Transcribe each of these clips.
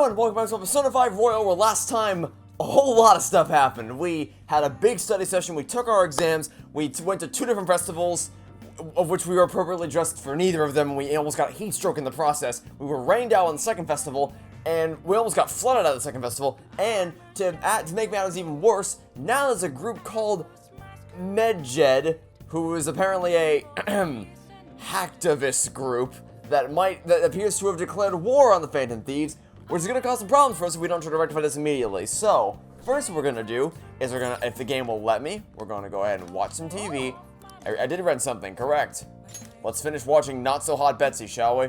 Hello and welcome back to Persona 5 Royal, where last time a whole lot of stuff happened. We had a big study session, we took our exams, we went to 2 different festivals, of which we were appropriately dressed for neither of them, and we almost got heat stroke in the process. We were rained out on the second festival, and we almost got flooded out of the second festival, and to make matters even worse, now there's a group called Medjed, who is apparently a hacktivist group that appears to have declared war on the Phantom Thieves, which is going to cause some problems for us if we don't try to rectify this immediately. So, first what we're going to do is if the game will let me, we're going to go ahead and watch some TV. I did rent something, correct. Let's finish watching Not So Hot Betsy, shall we?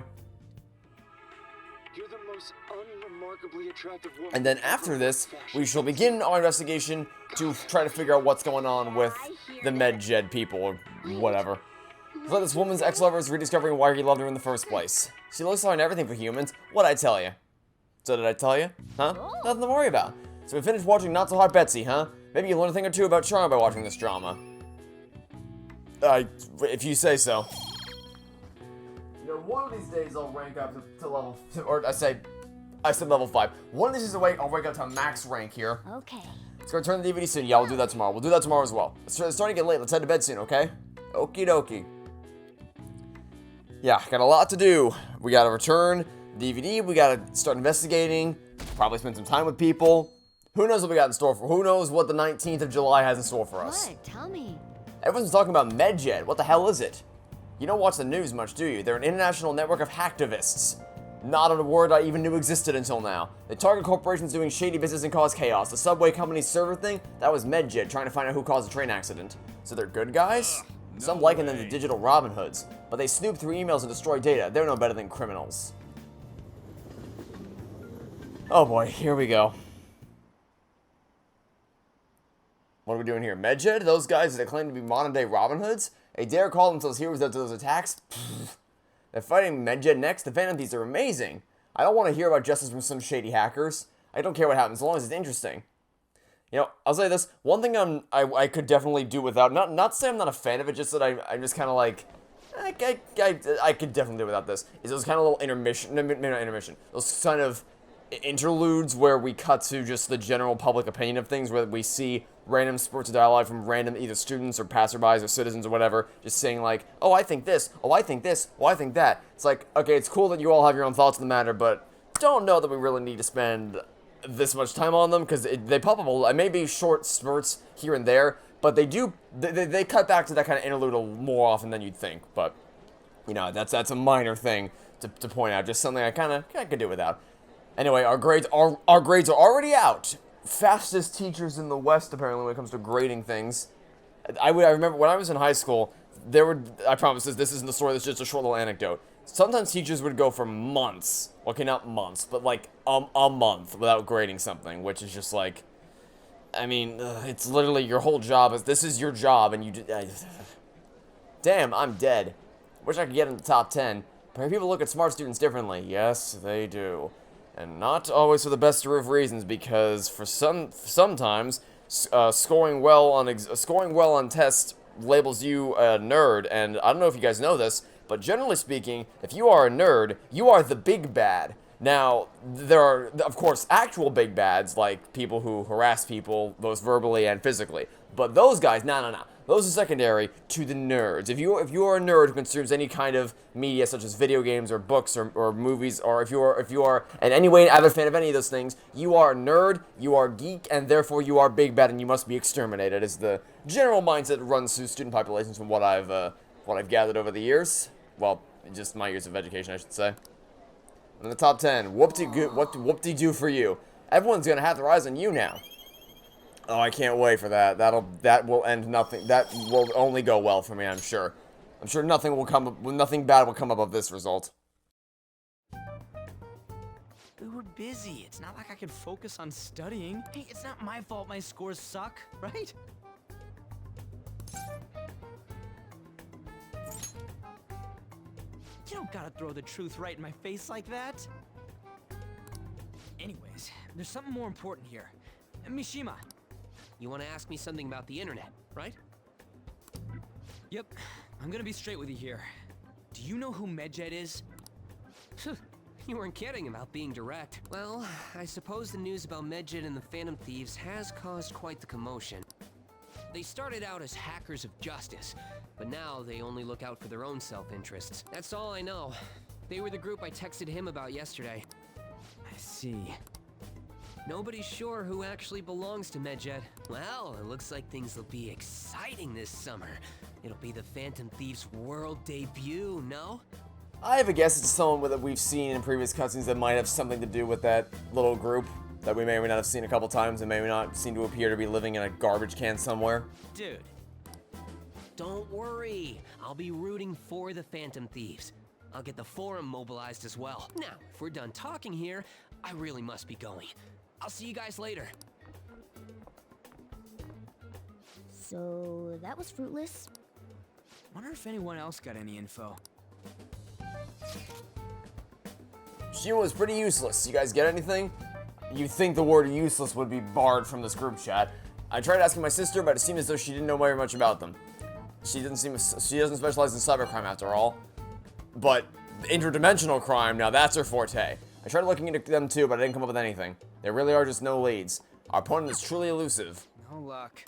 You're the most unremarkably attractive woman. And then after this, we shall begin our investigation to try to figure out what's going on with the Medjed people, or whatever. So this woman's ex-lover is rediscovering why he loved her in the first place. She looks like everything for humans. What'd I tell you? So did I tell you? Huh? Nothing to worry about. So we finished watching Not So Hot Betsy, huh? Maybe you learn a thing or two about charm by watching this drama. If you say so. You know, one of these days I'll rank up to level, or I said level 5. One of these days I'll rank up to max rank here. Okay. Let's go return the DVD soon. Yeah, we'll do that tomorrow. We'll do that tomorrow as well. It's starting to get late. Let's head to bed soon, okay? Okie dokie. Yeah, got a lot to do. We gotta return DVD, we gotta start investigating, probably spend some time with people. Who knows what we got in store for? Who knows what the 19th of July has in store for us? What? Tell me. Everyone's talking about Medjed. What the hell is it? You don't watch the news much, do you? They're an international network of hacktivists. Not a word I even knew existed until now. They target corporations doing shady business and cause chaos. The subway company's server thing, that was Medjed trying to find out who caused the train accident. So they're good guys? Some liken them to digital Robin Hoods, but they snoop through emails and destroy data. They're no better than criminals. Oh boy, here we go. What are we doing here? Medjed? Those guys that claim to be modern-day Robin Hoods? They dare call themselves heroes after those attacks? Pfft. They're fighting Medjed next? The Phantom Thieves are amazing. I don't want to hear about justice from some shady hackers. I don't care what happens, as long as it's interesting. You know, I'll say this, one thing I could definitely do without, not to say I'm not a fan of it, just that I'm just kind of like, I could definitely do without this, is those kind of little intermission, maybe not intermission, those kind of interludes where we cut to just the general public opinion of things, where we see random sports dialogue from random either students or passerbys or citizens or whatever, just saying like, oh, I think this, oh, I think this, oh, I think that. It's like, okay, it's cool that you all have your own thoughts on the matter, but don't know that we really need to spend this much time on them, because they pop up it may be short spurts here and there, but they cut back to that kind of interlude more often than you'd think. But you know, that's a minor thing to point out, just something I kind of could do without. Anyway, our grades are already out. Fastest teachers in the West apparently when it comes to grading things. I remember when I was in high school, I promise this isn't the story, this is just a short little anecdote. Sometimes teachers would go for months, okay, not months, but like a month without grading something, which is just like, I mean, it's literally your whole job. This is your job, and damn, I'm dead. Wish I could get in the top 10. But people look at smart students differently. Yes, they do. And not always for the best of reasons, because for sometimes scoring well on tests labels you a nerd, and I don't know if you guys know this, but generally speaking, if you are a nerd, you are the big bad. Now, there are, of course, actual big bads, like people who harass people, both verbally and physically. But those guys, no. Those are secondary to the nerds. If you are a nerd who consumes any kind of media, such as video games or books or movies, or if you are in any way an avid fan of any of those things, you are a nerd, you are geek, and therefore you are big bad, and you must be exterminated. Is the general mindset that runs through student populations from what I've gathered over the years. Well, just my years of education, I should say. In the top 10, whoop-de-doo for you. Everyone's gonna have their eyes on you now. Oh, I can't wait for that. That will end nothing. That will only go well for me, I'm sure. I'm sure nothing bad will come up of this result. We were busy. It's not like I could focus on studying. Hey, it's not my fault my scores suck, right? You don't gotta throw the truth right in my face like that. Anyways, there's something more important here. Mishima. You want to ask me something about the internet, right? Yep, I'm gonna be straight with you here. Do you know who Medjed is? You weren't kidding about being direct. Well, I suppose the news about Medjed and the Phantom Thieves has caused quite the commotion. They started out as hackers of justice, but now they only look out for their own self-interests. That's all I know. They were the group I texted him about yesterday. I see. Nobody's sure who actually belongs to Medjed. Well, it looks like things will be exciting this summer. It'll be the Phantom Thieves' world debut, no? I have a guess it's someone that we've seen in previous cutscenes that might have something to do with that little group that we may or may not have seen a couple times and may or may not seem to appear to be living in a garbage can somewhere. Dude. Don't worry. I'll be rooting for the Phantom Thieves. I'll get the forum mobilized as well. Now, if we're done talking here, I really must be going. I'll see you guys later. So, that was fruitless. Wonder if anyone else got any info. She was pretty useless. You guys get anything? You'd think the word useless would be barred from this group chat. I tried asking my sister, but it seemed as though she didn't know very much about them. She doesn't specialize in cybercrime after all. But interdimensional crime, now that's her forte. I tried looking into them too, but I didn't come up with anything. There really are just no leads. Our opponent is truly elusive. No luck.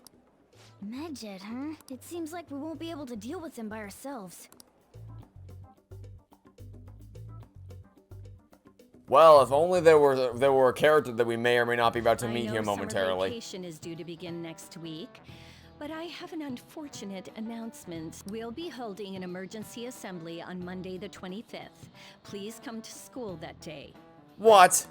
Medjed, huh? It seems like we won't be able to deal with him by ourselves. Well, if only there were a character that we may or may not be about to meet here Summer momentarily. vacation is due to begin next week, but I have an unfortunate announcement. We'll be holding an emergency assembly on Monday the 25th. Please come to school that day. What?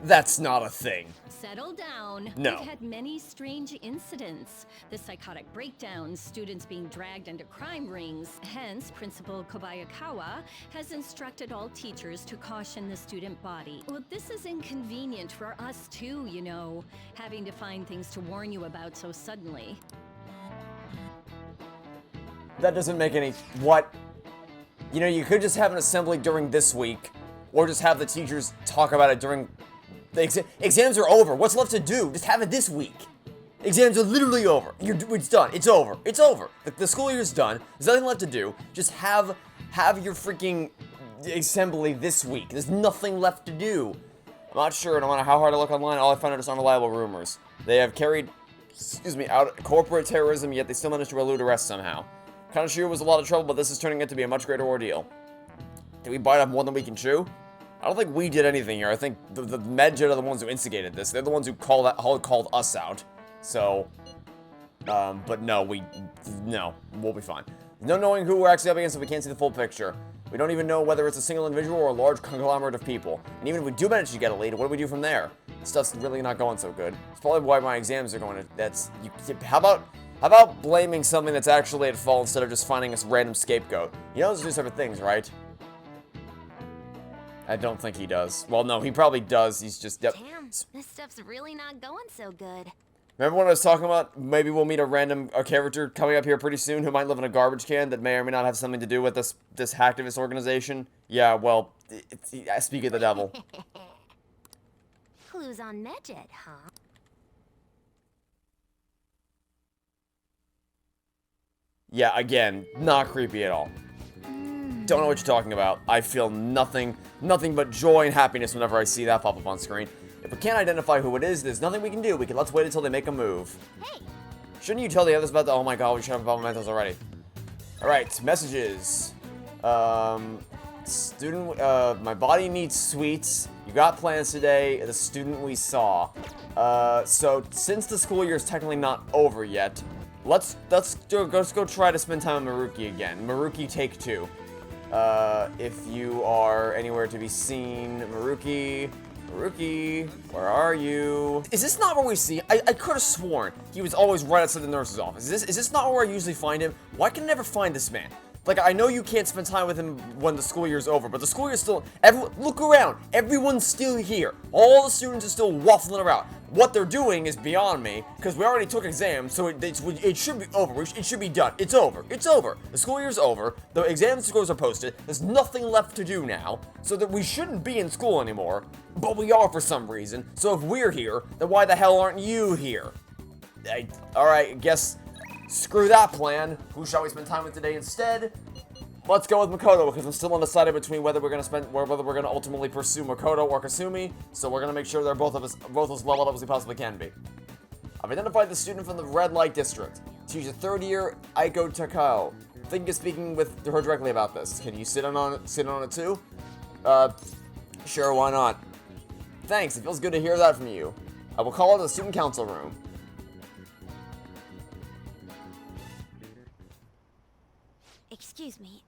That's not a thing. Settle down. No. We've had many strange incidents. The psychotic breakdowns, students being dragged into crime rings. Hence, Principal Kobayakawa has instructed all teachers to caution the student body. Well, this is inconvenient for us too, you know, having to find things to warn you about so suddenly. That doesn't make any... What? You know, you could just have an assembly during this week, or just have the teachers talk about it during... The exams are over. What's left to do? Just have it this week. Exams are literally over. It's done. It's over. It's over. The school year's done. There's nothing left to do. Just have your freaking assembly this week. There's nothing left to do. I'm not sure. No matter how hard I look online, all I find out is unreliable rumors. They have carried, out corporate terrorism, yet they still managed to elude arrest somehow. Kanashiro was a lot of trouble, but this is turning out to be a much greater ordeal. Did we bite off more than we can chew? I don't think we did anything here. I think the Medjed are the ones who instigated this. They're the ones who called us out. So, but no, we'll be fine. No knowing who we're actually up against if we can't see the full picture. We don't even know whether it's a single individual or a large conglomerate of people. And even if we do manage to get a lead, what do we do from there? Stuff's really not going so good. It's probably why my exams are going to, how about blaming something that's actually at fault instead of just finding a random scapegoat? You know those two separate things, right? I don't think he does. Well, no, he probably does. He's just... Yep. Damn, this stuff's really not going so good. Remember when I was talking about maybe we'll meet a character coming up here pretty soon who might live in a garbage can that may or may not have something to do with this hacktivist organization? Yeah, well, I speak of the devil. Clues on Medjed, huh? Yeah, again, not creepy at all. Don't know what you're talking about. I feel nothing but joy and happiness whenever I see that pop up on screen. If we can't identify who it is, there's nothing we can do. Let's wait until they make a move. Hey! Shouldn't you tell the others about the... Oh my god, we should have mementos already. Alright, messages. Student, my body needs sweets. You got plans today. The student we saw. So, since the school year is technically not over yet, let's go try to spend time with Maruki again. Maruki, take 2. If you are anywhere to be seen, Maruki, where are you? Is this not where we see? I could have sworn he was always right outside the nurse's office. Is this not where I usually find him? Why can I never find this man? Like, I know you can't spend time with him when the school year's over, but the school year's still... Look around. Everyone's still here. All the students are still waffling around. What they're doing is beyond me, because we already took exams, so it should be over. It should be done. It's over. It's over. The school year's over. The exam scores are posted. There's nothing left to do now, so that we shouldn't be in school anymore, but we are for some reason. So if we're here, then why the hell aren't you here? Alright, I guess... Screw that plan. Who shall we spend time with today instead? let's go with Makoto, because I'm still undecided between whether we're gonna ultimately pursue Makoto or Kasumi, so we're gonna make sure they're both as leveled up as we possibly can be. I've identified the student from the red light district. She's a third year Aiko Takao. Thinking of speaking with her directly about this. Can you sit on it too? Sure, why not? Thanks, it feels good to hear that from you. I will call it the student council room. Excuse me.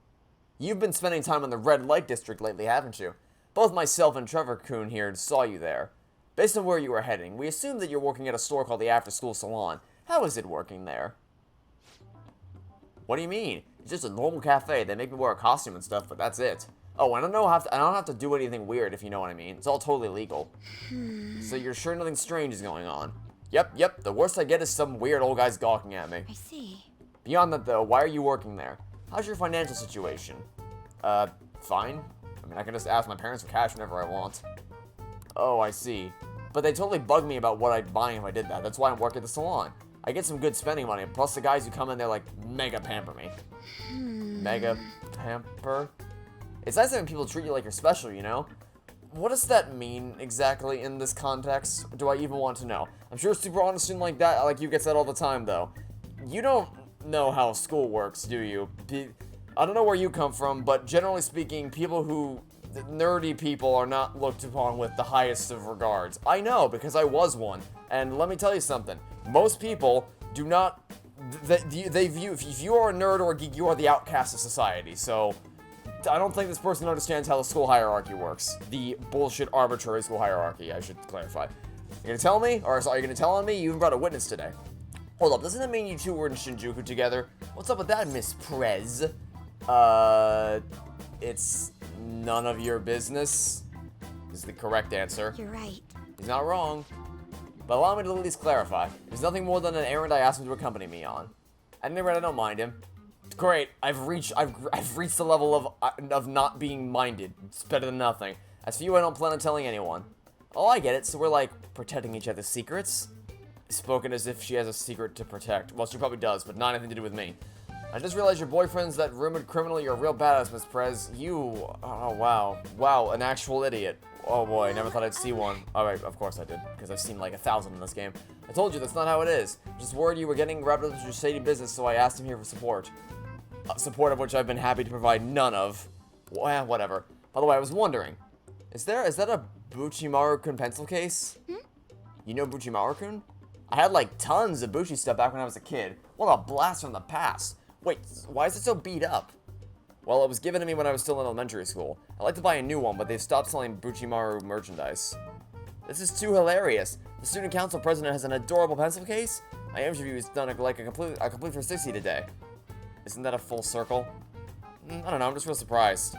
You've been spending time in the red light district lately, haven't you? Both myself and Trevor-kun here saw you there. Based on where you were heading, we assume that you're working at a store called the After School Salon. How is it working there? What do you mean? It's just a normal cafe. They make me wear a costume and stuff, but that's it. Oh, I don't have to do anything weird, if you know what I mean. It's all totally legal. So you're sure nothing strange is going on? Yep. The worst I get is some weird old guys gawking at me. I see. Beyond that, though, why are you working there? How's your financial situation? Fine. I mean, I can just ask my parents for cash whenever I want. Oh, I see. But they totally bug me about what I'd buy if I did that. That's why I'm working at the salon. I get some good spending money, plus the guys who come in, they're like, mega pamper me. Mega pamper? It's nice having people treat you like you're special, you know? What does that mean exactly in this context? Do I even want to know? I'm sure a super honest student like that, like you, gets that all the time, though. You don't know how school works, do you? I don't know where you come from, but generally speaking, nerdy people are not looked upon with the highest of regards. I know, because I was one. And let me tell you something. Most people do not... They view... If you are a nerd or a geek, you are the outcast of society. So, I don't think this person understands how the school hierarchy works. The bullshit arbitrary school hierarchy, I should clarify. You gonna tell me? Or are you gonna tell on me? You even brought a witness today. Hold up, doesn't that mean you two were in Shinjuku together? What's up with that, Miss Prez? It's none of your business, is the correct answer. You're right. He's not wrong. But allow me to at least clarify. There's nothing more than an errand I asked him to accompany me on. At any rate, I don't mind him. Great, I've reached the level of not being minded. It's better than nothing. As for you, I don't plan on telling anyone. Oh, I get it. So we're like protecting each other's secrets? Spoken as if she has a secret to protect. Well, she probably does, but not anything to do with me. I just realized your boyfriend's that rumored criminal. You're a real badass, Miss Prez. Oh, wow. Wow, an actual idiot. Oh boy, never thought I'd see one. Alright, of course I did, because I've seen like 1,000 in this game. I told you, that's not how it is. Just worried you were getting wrapped up in your shady business, so I asked him here for support. Support of which I've been happy to provide none of. Well, whatever. By the way, I was wondering, is that a Buchimaru-kun pencil case? You know Buchimaru-kun? I had like tons of Bushi stuff back when I was a kid. What a blast from the past. Wait, why is it so beat up? Well, it was given to me when I was still in elementary school. I'd like to buy a new one, but they've stopped selling Buchimaru merchandise. This is too hilarious. The student council president has an adorable pencil case? My interview has done a complete 360 today. Isn't that a full circle? I don't know, I'm just real surprised.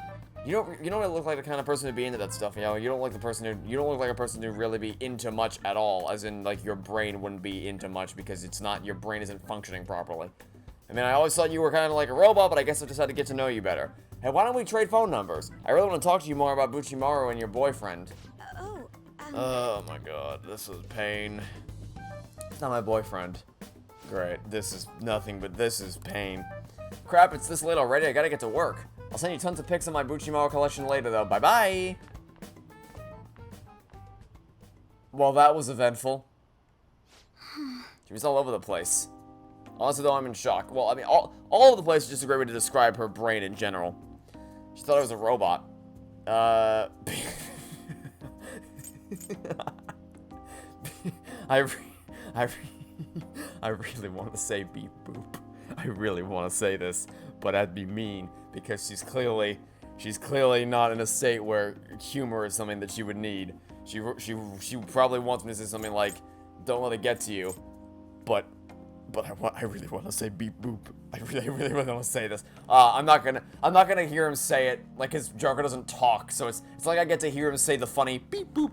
You don't look like the kind of person who'd be into that stuff, you know? You don't look like a person who'd really be into much at all, as in, like, your brain wouldn't be into much because your brain isn't functioning properly. I mean, I always thought you were kind of like a robot, but I guess I just had to get to know you better. Hey, why don't we trade phone numbers? I really want to talk to you more about Buchimaru and your boyfriend. Oh my god, this is pain. It's not my boyfriend. Great, this is nothing but this is pain. Crap, it's this late already, I gotta get to work. I'll send you tons of pics of my Buchimaru collection later though, bye-bye! Well, that was eventful. She was all over the place. Honestly, though, I'm in shock. Well, I mean, all over the place is just a great way to describe her brain in general. She thought I was a robot. I really want to say beep boop. I really want to say this, but that'd be mean because she's clearly not in a state where humor is something that she would need. She probably wants me to say something like, "Don't let it get to you," but I really want to say beep boop. I really want to say this. I'm not gonna hear him say it, like his Joker doesn't talk, so it's like I get to hear him say the funny beep boop.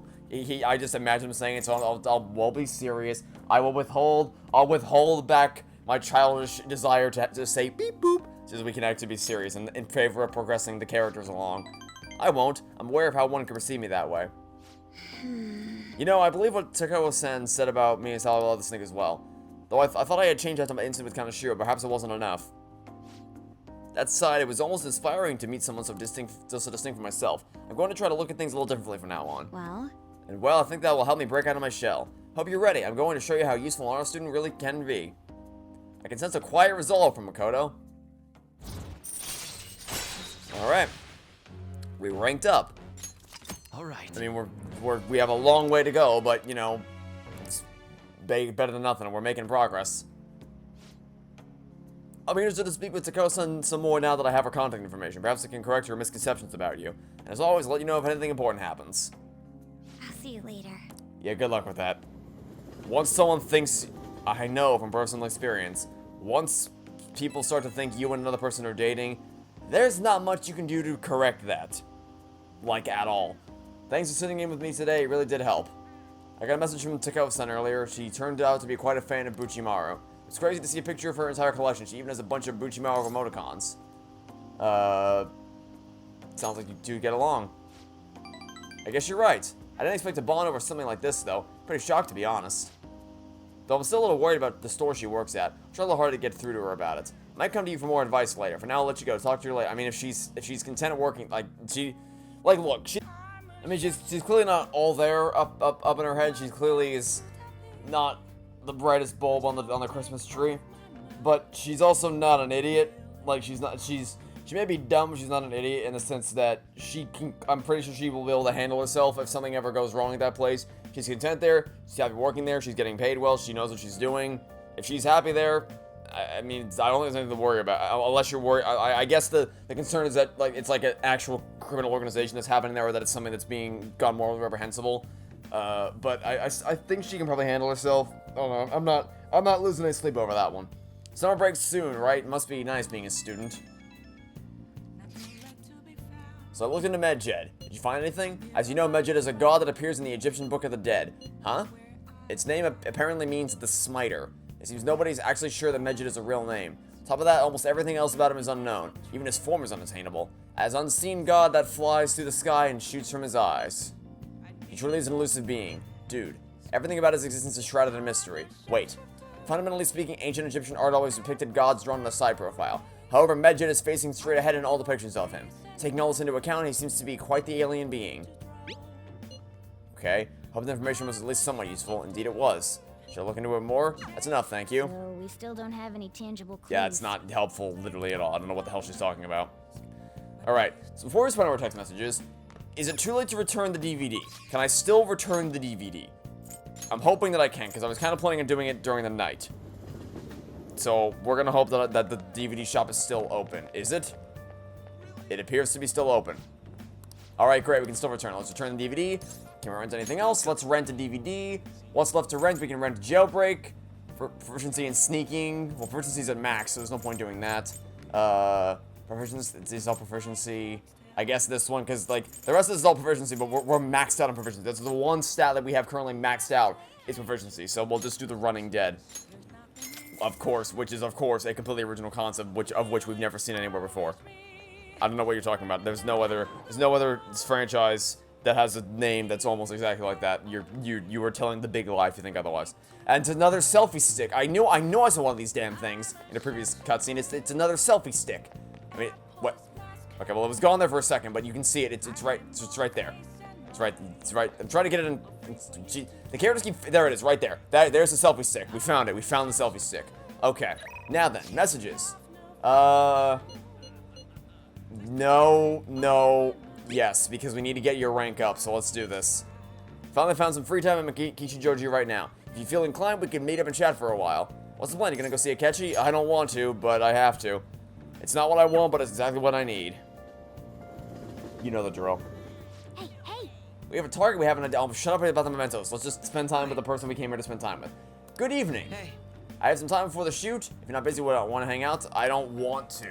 I just imagine him saying it, so I'll be serious. I'll withhold back my childish desire to say beep boop, so that we can actually be serious and in favor of progressing the characters along. I won't. I'm aware of how one can perceive me that way. You know, I believe what Takao-san said about me is how I love this thing as well. Though I thought I had changed after my incident with Kanashiro, but perhaps it wasn't enough. That said, it was almost inspiring to meet someone so distinct from myself. I'm going to try to look at things a little differently from now on. Well, And well, I think that will help me break out of my shell. Hope you're ready. I'm going to show you how useful an honor student really can be. I can sense a quiet resolve from Makoto. Alright. We ranked up. All right. I mean, we have a long way to go, but, you know, it's better than nothing, and we're making progress. I'll be interested to speak with Takao-san some more now that I have her contact information. Perhaps I can correct her misconceptions about you. And as always, I'll let you know if anything important happens. I'll see you later. Yeah, good luck with that. Once someone thinks, I know from personal experience, once people start to think you and another person are dating, there's not much you can do to correct that. Like, at all. Thanks for sitting in with me today, it really did help. I got a message from Takao-san earlier. She turned out to be quite a fan of Buchimaru. It's crazy to see a picture of her entire collection. She even has a bunch of Buchimaru emoticons. Sounds like you two get along. I guess you're right. I didn't expect to bond over something like this, though. Pretty shocked, to be honest. Though I'm still a little worried about the store she works at. I'll try a little hard to get through to her about it. Might come to you for more advice later. For now, I'll let you go. Talk to her later. I mean, if she's content working, look, she's clearly not all there up in her head. She clearly is not the brightest bulb on the Christmas tree, but she's also not an idiot. Like, she may be dumb, but she's not an idiot in the sense that I'm pretty sure she will be able to handle herself if something ever goes wrong at that place. She's content there, she's happy working there, she's getting paid well, she knows what she's doing. If she's happy there, I mean, I don't think there's anything to worry about, unless you're worried. I guess the concern is that, like, it's like an actual criminal organization that's happening there, or that it's something that's being gone morally reprehensible. But I think she can probably handle herself. Oh no, I'm not losing any sleep over that one. Summer break's soon, right? Must be nice being a student. So I looked into Medjed. Did you find anything? As you know, Medjed is a god that appears in the Egyptian Book of the Dead. Huh? Its name apparently means the Smiter. It seems nobody's actually sure that Medjed is a real name. On top of that, almost everything else about him is unknown. Even his form is unattainable. As unseen god that flies through the sky and shoots from his eyes. He truly is an elusive being. Dude, everything about his existence is shrouded in mystery. Wait. Fundamentally speaking, ancient Egyptian art always depicted gods drawn on a side profile. However, Medjed is facing straight ahead in all depictions of him. Taking all this into account, he seems to be quite the alien being. Okay, hope the information was at least somewhat useful. Indeed it was. Should I look into it more? That's enough, thank you. So we still don't have any tangible clues. Yeah, it's not helpful literally at all. I don't know what the hell she's talking about. Alright, so before we respond to our text messages, is it too late to return the DVD? Can I still return the DVD? I'm hoping that I can, because I was kind of planning on doing it during the night. So, we're going to hope that the DVD shop is still open. Is it? It appears to be still open. Alright, great, we can still return. Let's return the DVD. Can we rent anything else? Let's rent a DVD. What's left to rent? We can rent Jailbreak. For proficiency in sneaking. Well, proficiency's at max, so there's no point doing that. Proficiency, it's all proficiency. I guess this one, because, like, the rest of this is all proficiency, but we're maxed out on proficiency. That's the one stat that we have currently maxed out is proficiency, so we'll just do the running dead. Of course, which is, of course, a completely original concept, of which we've never seen anywhere before. I don't know what you're talking about. There's no other franchise that has a name that's almost exactly like that. You were telling the big lie if you think otherwise. And it's another selfie stick. I know I saw one of these damn things in a previous cutscene. It's another selfie stick. I mean, what? Okay, well, it was gone there for a second, but you can see it. It's right there. It's right. I'm trying to get it in. The characters keep. There it is, right there. There's the selfie stick. We found it. We found the selfie stick. Okay. Now then, messages. No. Yes, because we need to get your rank up. So let's do this. Finally found some free time in Kichijoji right now. If you feel inclined, we can meet up and chat for a while. What's the plan? You gonna go see Akechi? I don't want to, but I have to. It's not what I want, but it's exactly what I need. You know the drill. Hey! We have a target we haven't... Oh, shut up about the mementos. Let's just spend time with the person we came here to spend time with. Good evening. Hey. I have some time before the shoot. If you're not busy, want to hang out? I don't want to.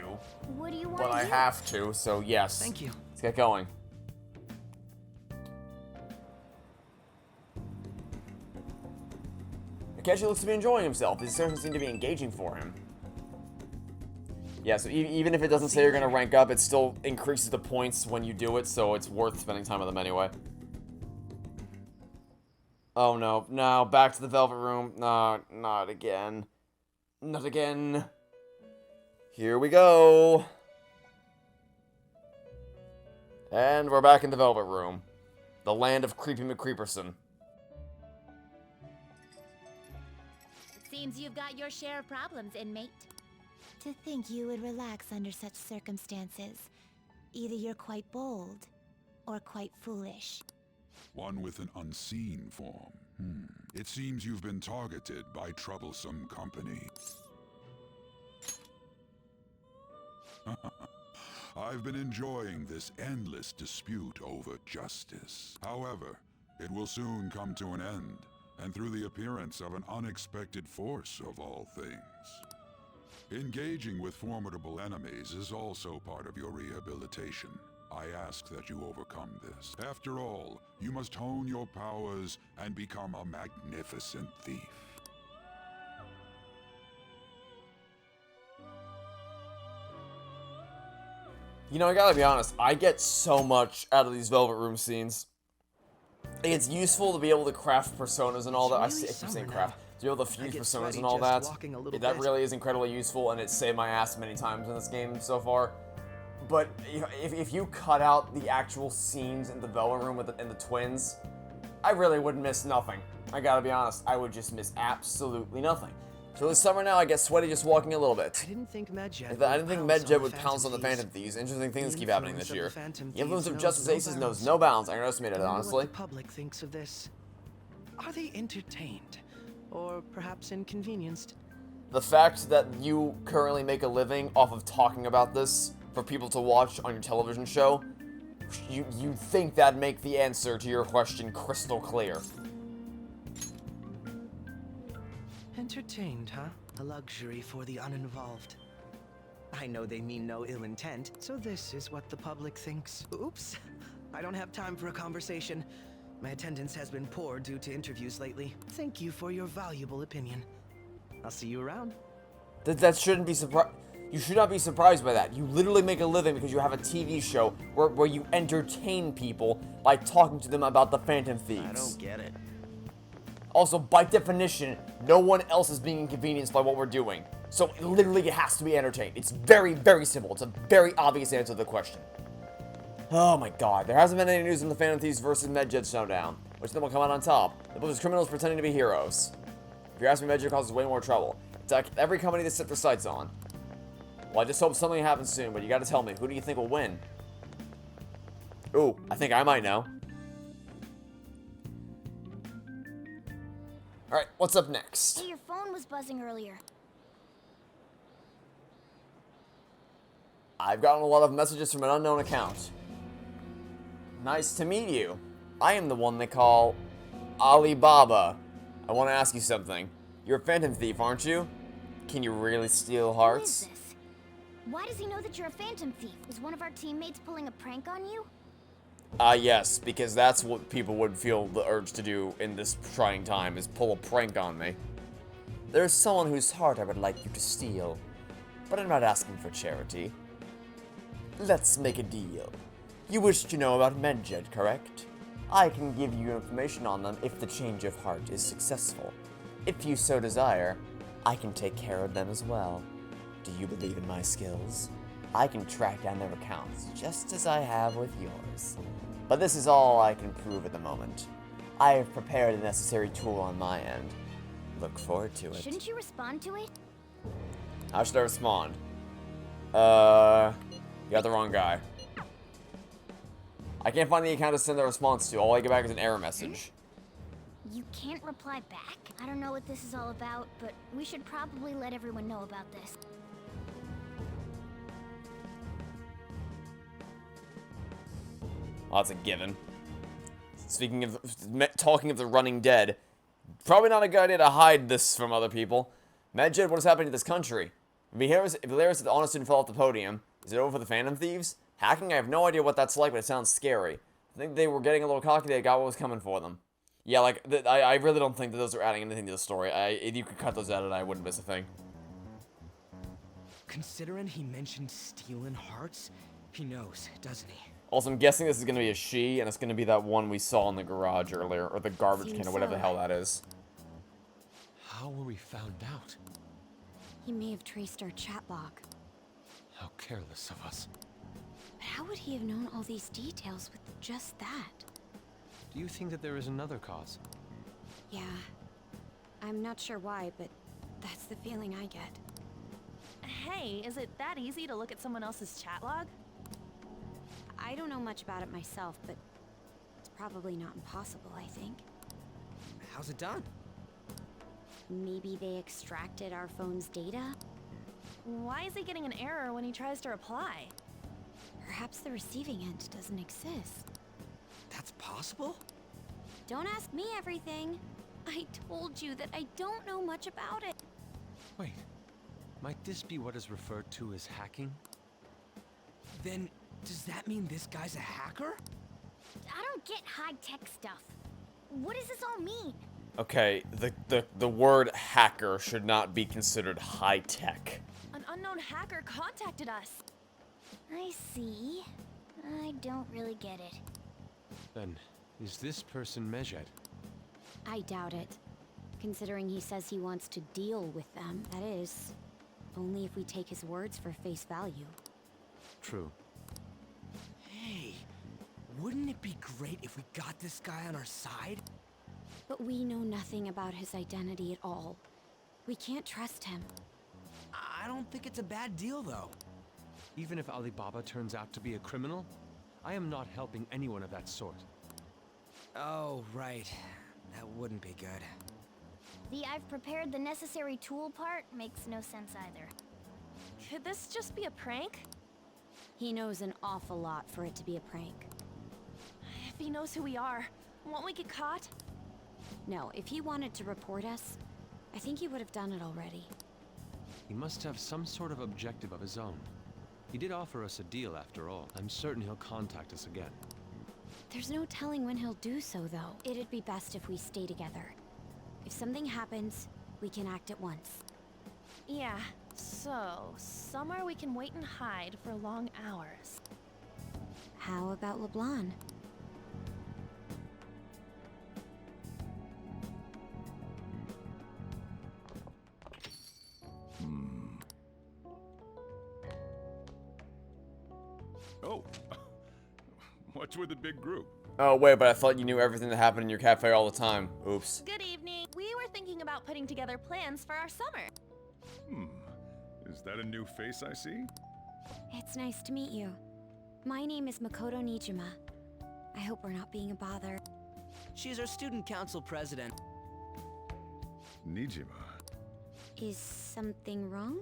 What do you want But to I do? have to, so yes. Thank you. Let's get going. Akechi looks to be enjoying himself. These sessions seem to be engaging for him. Yeah, so even if it doesn't say you're going to rank up, it still increases the points when you do it, so it's worth spending time with them anyway. Oh no, no, back to the Velvet Room. No, not again. Not again. Here we go. And we're back in the Velvet Room. The land of Creepy McCreeperson. Seems you've got your share of problems, inmate. To think you would relax under such circumstances. Either you're quite bold, or quite foolish. One with an unseen form. It seems you've been targeted by troublesome company. I've been enjoying this endless dispute over justice. However, it will soon come to an end, and through the appearance of an unexpected force of all things. Engaging with formidable enemies is also part of your rehabilitation. I ask that you overcome this. After all, you must hone your powers and become a magnificent thief. You know, I gotta be honest, I get so much out of these Velvet Room scenes. It's useful to be able to craft personas and all that. I keep saying craft. To be able to fuse personas and all that. That really is incredibly useful, and it's saved my ass many times in this game so far. But you know, if you cut out the actual scenes in the Velvet Room and the twins, I really would miss nothing. I gotta be honest, I would just miss absolutely nothing. So this summer now, I get sweaty just walking a little bit. I didn't think Medjed would pounce on the Phantom Thieves. Interesting things keep happening this year. The influence of Justice Aces knows no bounds. I underestimated it, honestly. What the public thinks of this. Are they entertained? Or perhaps inconvenienced? The fact that you currently make a living off of talking about this for people to watch on your television show, you'd think that'd make the answer to your question crystal clear. Entertained, huh? A luxury for the uninvolved. I know they mean no ill intent, so this is what the public thinks. Oops, I don't have time for a conversation. My attendance has been poor due to interviews lately. Thank you for your valuable opinion. I'll see you around. That shouldn't be you should not be surprised by that. You literally make a living because you have a TV show where you entertain people by talking to them about the Phantom Thieves. I don't get it. Also, by definition, no one else is being inconvenienced by what we're doing. So, literally, it has to be entertained. It's very, very simple. It's a very obvious answer to the question. Oh my god, there hasn't been any news on the Phantom Thieves versus Medjed showdown. Which then will come out on top? The book is criminals pretending to be heroes. If you ask me, Medjed causes way more trouble. It's like every company they set their sights on. Well, I just hope something happens soon, but you gotta tell me, who do you think will win? Ooh, I think I might know. Alright, what's up next? Hey, your phone was buzzing earlier. I've gotten a lot of messages from an unknown account. Nice to meet you. I am the one they call Alibaba. I want to ask you something. You're a Phantom Thief, aren't you? Can you really steal hearts? Who is this? Why does he know that you're a Phantom Thief? Is one of our teammates pulling a prank on you? Yes, because that's what people would feel the urge to do in this trying time, is pull a prank on me. There's someone whose heart I would like you to steal, but I'm not asking for charity. Let's make a deal. You wish to know about Medjed, correct? I can give you information on them if the change of heart is successful. If you so desire, I can take care of them as well. Do you believe in my skills? I can track down their accounts, just as I have with yours. But this is all I can prove at the moment. I have prepared the necessary tool on my end. Look forward to it. Shouldn't you respond to it? How should I respond? You got the wrong guy. I can't find the account to send a response to. All I get back is an error message. You can't reply back? I don't know what this is all about, but we should probably let everyone know about this. Well, that's a given. Speaking of, talking of the running dead, probably not a good idea to hide this from other people. Medjed, what is happening to this country? Valeris is the honest student fell off the podium. Is it over for the Phantom Thieves? Hacking? I have no idea what that's like, but it sounds scary. I think they were getting a little cocky. They got what was coming for them. Yeah, like, I really don't think that those are adding anything to the story. If you could cut those out, I wouldn't miss a thing. Considering he mentioned stealing hearts, he knows, doesn't he? Also, I'm guessing this is going to be a she, and it's going to be that one we saw in the garage earlier, or the garbage can, or whatever the hell that is. How were we found out? He may have traced our chat log. How careless of us. But how would he have known all these details with just that? Do you think that there is another cause? Yeah. I'm not sure why, but that's the feeling I get. Hey, is it that easy to look at someone else's chat log? I don't know much about it myself, but it's probably not impossible, I think. How's it done? Maybe they extracted our phone's data? Why is he getting an error when he tries to reply? Perhaps the receiving end doesn't exist. That's possible? Don't ask me everything. I told you that I don't know much about it. Wait, might this be what is referred to as hacking? Then, does that mean this guy's a hacker? I don't get high-tech stuff. What does this all mean? Okay, the word hacker should not be considered high-tech. An unknown hacker contacted us. I see. I don't really get it. Then, is this person Medjed? I doubt it. Considering he says he wants to deal with them, that is. Only if we take his words for face value. True. Hey, wouldn't it be great if we got this guy on our side? But we know nothing about his identity at all. We can't trust him. I don't think it's a bad deal, though. Even if Alibaba turns out to be a criminal, I am not helping anyone of that sort. Oh, right. That wouldn't be good. The I've prepared the necessary tool part makes no sense either. Could this just be a prank? He knows an awful lot for it to be a prank. If he knows who we are, won't we get caught? No, if he wanted to report us, I think he would have done it already. He must have some sort of objective of his own. He did offer us a deal after all. I'm certain he'll contact us again. There's no telling when he'll do so, though. It'd be best if we stay together. If something happens, we can act at once. Yeah, so somewhere we can wait and hide for long hours. How about LeBlanc? Oh, what's with the big group? Oh, wait, but I thought you knew everything that happened in your cafe all the time. Oops. Good evening. We were thinking about putting together plans for our summer. Is that a new face I see? It's nice to meet you. My name is Makoto Nijima. I hope we're not being a bother. She's our student council president. Nijima? Is something wrong?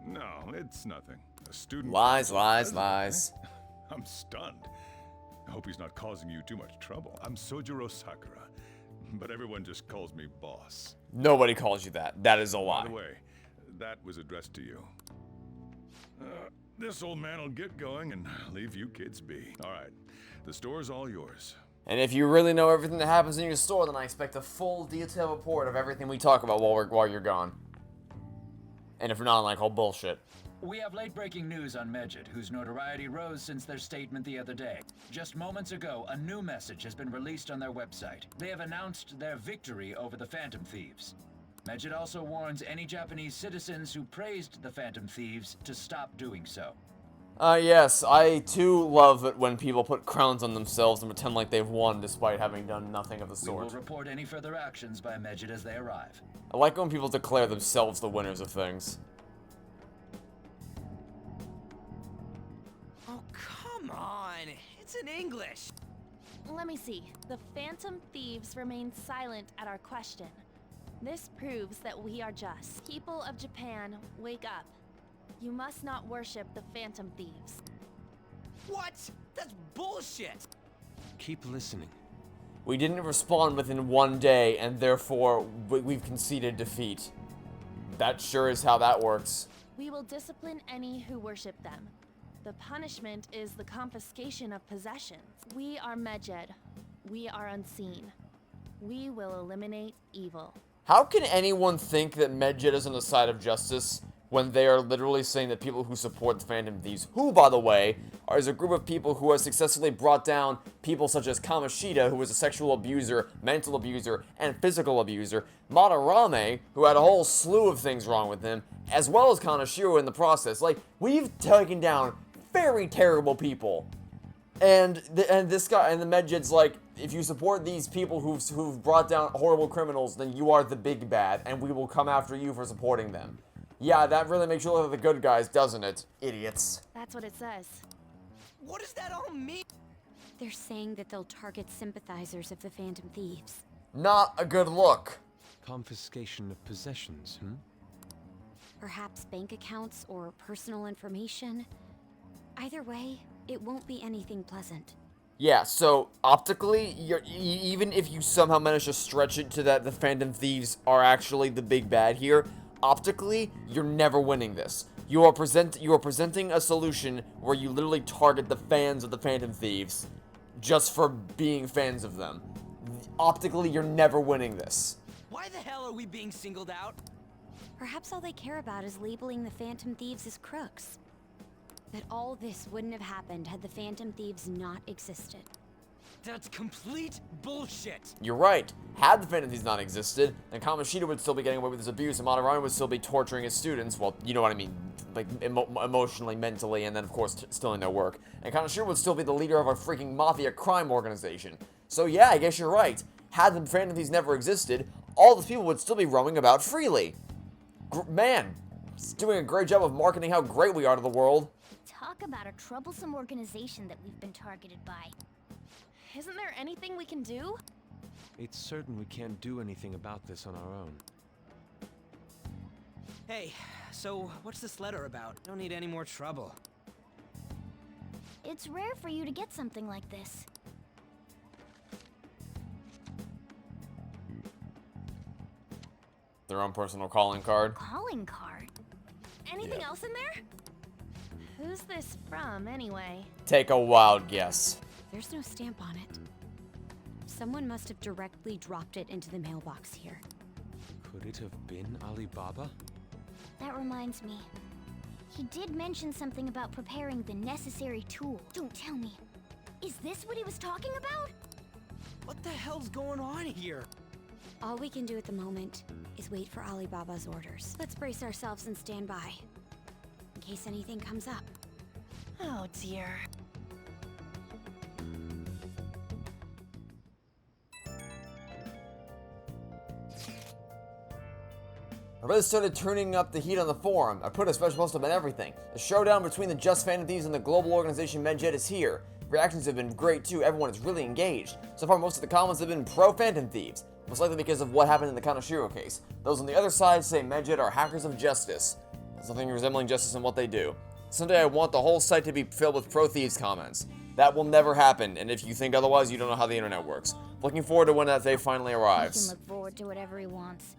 No, it's nothing. A student... Lies, council lies, president, lies. eh? I'm stunned. I hope he's not causing you too much trouble. I'm Sojiro Sakura, but everyone just calls me boss. Nobody calls you that. That is a lie. By the way, that was addressed to you. This old man will get going and leave you kids be. All right, the store's all yours. And if you really know everything that happens in your store, then I expect a full detailed report of everything we talk about while you're gone. And if not, like, all bullshit. We have late-breaking news on Medjed, whose notoriety rose since their statement the other day. Just moments ago, a new message has been released on their website. They have announced their victory over the Phantom Thieves. Medjed also warns any Japanese citizens who praised the Phantom Thieves to stop doing so. Yes, I too love it when people put crowns on themselves and pretend like they've won despite having done nothing of the We will sort. report any further actions by Medjed as they arrive. I like when people declare themselves the winners of things. Oh, come on. It's in English. Let me see. The Phantom Thieves remained silent at our question. This proves that we are just. People of Japan, wake up. You must not worship the Phantom Thieves. What? That's bullshit. Keep listening. We didn't respond within one day, and therefore we've conceded defeat. That sure is how that works. We will discipline any who worship them. The punishment is the confiscation of possessions. We are Medjed. We are unseen. We will eliminate evil. How can anyone think that Medjed is on the side of justice when they are literally saying that people who support the Phantom Thieves, who, by the way, is a group of people who has successfully brought down people such as Kamoshida, who was a sexual abuser, mental abuser, and physical abuser, Madarame, who had a whole slew of things wrong with him, as well as Kanashiro in the process. Like, we've taken down very terrible people. And this guy, and the Medjed's like, if you support these people who've brought down horrible criminals, then you are the big bad, and we will come after you for supporting them. Yeah, that really makes you look like the good guys, doesn't it? Idiots. That's what it says. What does that all mean? They're saying that they'll target sympathizers of the Phantom Thieves. Not a good look. Confiscation of possessions, Perhaps bank accounts or personal information. Either way, it won't be anything pleasant. Yeah, so optically, even if you somehow manage to stretch it to that the Phantom Thieves are actually the big bad here, optically, you're never winning this. You are presenting a solution where you literally target the fans of the Phantom Thieves just for being fans of them. Optically, you're never winning this. Why the hell are we being singled out? Perhaps all they care about is labeling the Phantom Thieves as crooks. That all this wouldn't have happened had the Phantom Thieves not existed. That's complete bullshit. You're right. Had the Phantom Thieves not existed, then Kamoshida would still be getting away with his abuse, and Madarame would still be torturing his students. Well, you know what I mean, like emotionally, mentally, and then of course stealing their work. And Kamoshida would still be the leader of a freaking mafia crime organization. So yeah, I guess you're right. Had the Phantom Thieves never existed, all those people would still be roaming about freely. Man, it's doing a great job of marketing how great we are to the world. Talk about a troublesome organization that we've been targeted by. Isn't there anything we can do? It's certain we can't do anything about this on our own. Hey, so what's this letter about? Don't need any more trouble. It's rare for you to get something like this. Their own personal calling card. Calling card? Anything else in there? Who's this from, anyway? Take a wild guess. There's no stamp on it. Someone must have directly dropped it into the mailbox here. Could it have been Alibaba? That reminds me. He did mention something about preparing the necessary tool. Don't tell me. Is this what he was talking about? What the hell's going on here? All we can do at the moment is wait for Alibaba's orders. Let's brace ourselves and stand by, in case anything comes up. Oh dear. I really started turning up the heat on the forum. I put a special post up on everything. The showdown between the Just Phantom Thieves and the global organization Medjed is here. Reactions have been great too, everyone is really engaged. So far most of the comments have been pro-Phantom Thieves, most likely because of what happened in the Kaneshiro case. Those on the other side say Medjed are hackers of justice. Something resembling justice in what they do. Someday I want the whole site to be filled with pro-thieves comments. That will never happen, and if you think otherwise, you don't know how the internet works. Looking forward to when that day finally He can arrives. look forward to whatever he wants.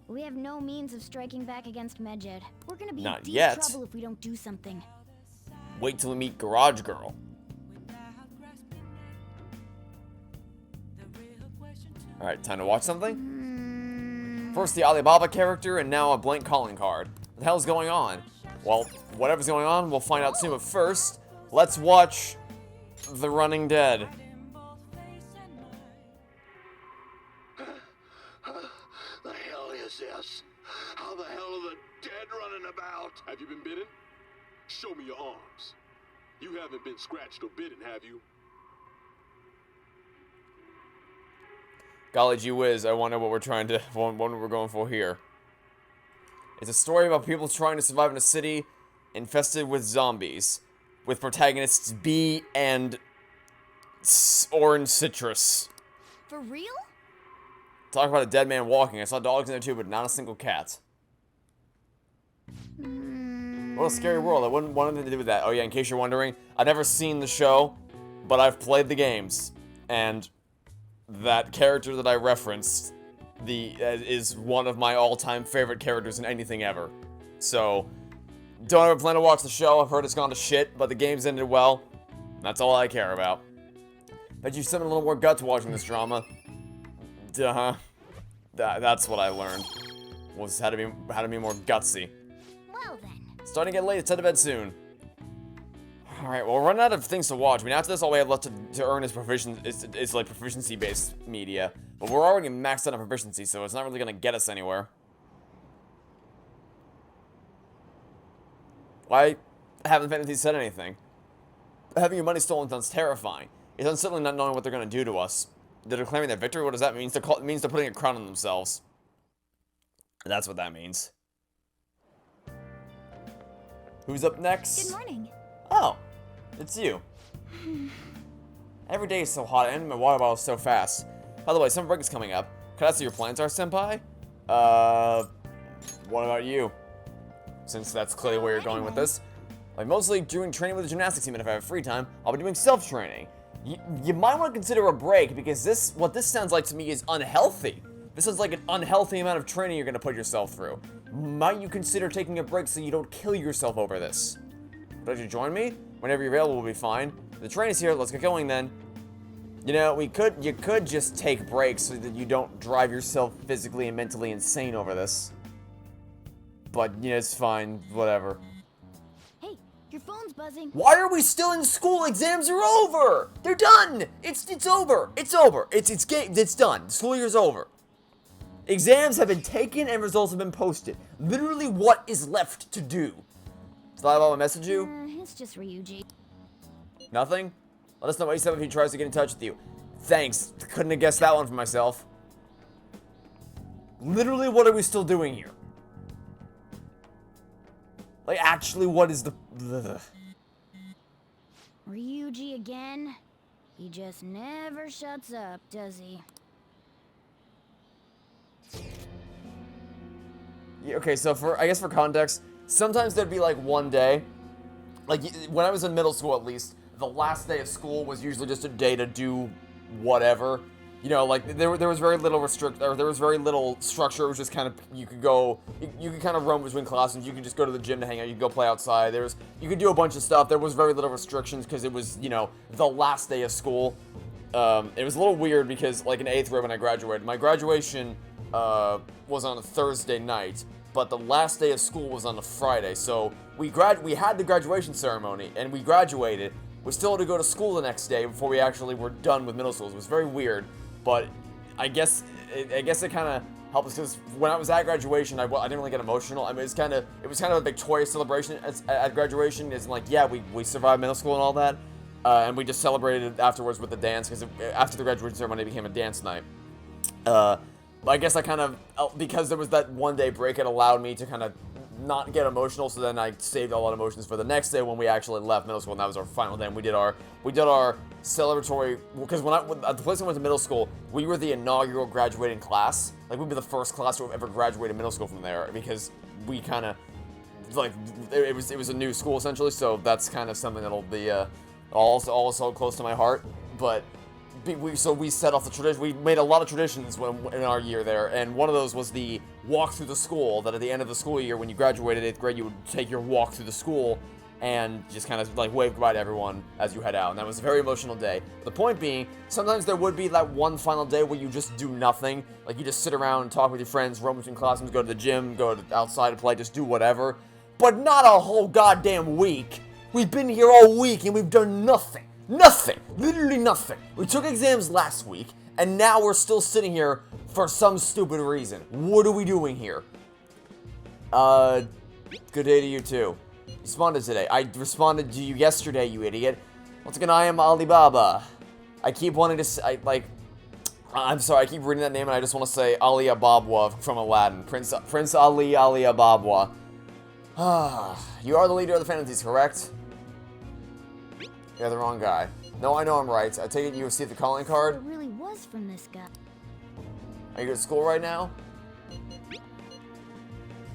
We have no means of striking back against Medjed. We're gonna be Not in deep yet. trouble if we don't do something. Wait till we meet Garage Girl. Alright, time to watch something? First the Alibaba character, and now a blank calling card. What the hell's going on? Well, whatever's going on, we'll find out soon, but first, let's watch The Running Dead. The hell is this? How the hell are the dead running about? Have you been bitten? Show me your arms. You haven't been scratched or bitten, have you? Golly gee whiz, I wonder what we're going for here. It's a story about people trying to survive in a city infested with zombies, with protagonists Bee and Orange Citrus. For real? Talk about a dead man walking. I saw dogs in there too, but not a single cat. What a scary world. I wouldn't want anything to do with that. Oh yeah, in case you're wondering, I've never seen the show, but I've played the games, and that character that I referenced is one of my all-time favorite characters in anything ever. So, don't ever plan to watch the show. I've heard it's gone to shit, but the game's ended well. That's all I care about. Bet you summon a little more guts watching this drama. Duh. That's what I learned. Was how to be more gutsy. Well then. Starting to get late. It's head to bed soon. Alright, well, we're running out of things to watch. I mean, after this, all we have left to earn is like proficiency-based media. But we're already maxed out on proficiency, so it's not really gonna get us anywhere. Why haven't Fantasy said anything? having your money stolen sounds terrifying. It's unsettling not knowing what they're going to do to us. They're declaring their victory? What does that mean? It means they're putting a crown on themselves. That's what that means. Who's up next? Good morning. Oh, it's you. Every day is so hot and my water bottle's so fast. By the way, summer break is coming up. Can I see your plans are, senpai? What about you? Since that's clearly where you're going with this. I'm mostly doing training with the gymnastics team, and if I have free time, I'll be doing self-training. You might want to consider a break, because what this sounds like to me is unhealthy. This is like an unhealthy amount of training you're going to put yourself through. Might you consider taking a break so you don't kill yourself over this? Don't you join me? Whenever you're available, we'll be fine. The train is here, let's get going then. You know, you could just take breaks so that you don't drive yourself physically and mentally insane over this. But, you know, it's fine, whatever. Hey, your phone's buzzing. Why are we still in school? Exams are over! They're done! It's over! It's over! It's done. School year's over. Exams have been taken and results have been posted. Literally, what is left to do? Did I message you? It's just Ryuji. Nothing? Let us know what he said if he tries to get in touch with you. Thanks. Couldn't have guessed that one for myself. Literally, what are we still doing here? Like, actually, what is the... Ryuji again? He just never shuts up, does he? Yeah, okay, so I guess for context, sometimes there'd be like one day, like when I was in middle school at least, the last day of school was usually just a day to do whatever. You know, like there was very little there was very little structure. It was just kind of, you could kind of roam between classes. You could just go to the gym to hang out. You could go play outside. You could do a bunch of stuff. There was very little restrictions because it was, you know, the last day of school. It was a little weird because, like, in 8th grade when I graduated, my graduation was on a Thursday night, but the last day of school was on a Friday. So we had the graduation ceremony and we graduated. We still had to go to school the next day before we actually were done with middle school. It was very weird, but I guess it kind of helped us because when I was at graduation, I didn't really get emotional. I mean, it was kind of a victorious celebration at graduation. It's like, yeah, we survived middle school and all that, and we just celebrated afterwards with the dance because after the graduation ceremony, it became a dance night. I guess I kind of, because there was that one day break, it allowed me to kind of not get emotional, so then I saved a lot of emotions for the next day when we actually left middle school, and that was our final day, and we did our celebratory, because at the place I went to middle school, we were the inaugural graduating class. Like, we'd be the first class to have ever graduated middle school from there, because we kind of, like, it was a new school, essentially, so that's kind of something that'll be, also close to my heart, but we set off the tradition. We made a lot of traditions in our year there, and one of those was the walk through the school, that at the end of the school year, when you graduated 8th grade, you would take your walk through the school and just kind of like wave goodbye to everyone as you head out, and that was a very emotional day. The point being, sometimes there would be that one final day where you just do nothing, like you just sit around and talk with your friends, roam between classrooms, go to the gym, go outside to play, just do whatever, but not a whole goddamn week. We've been here all week and we've done nothing. Nothing! Literally nothing. We took exams last week, and now we're still sitting here for some stupid reason. What are we doing here? Good day to you too. You responded today. I responded to you yesterday, you idiot. Once again, I am Alibaba. I keep wanting to say, I'm sorry, I keep reading that name and I just want to say Ali Ababwa from Aladdin. Prince Ali Ababwa. You are the leader of the Phantom Thieves, correct? You're the wrong guy. No, I know I'm right. I take it you received the calling card? It really was from this guy. Are you at school right now?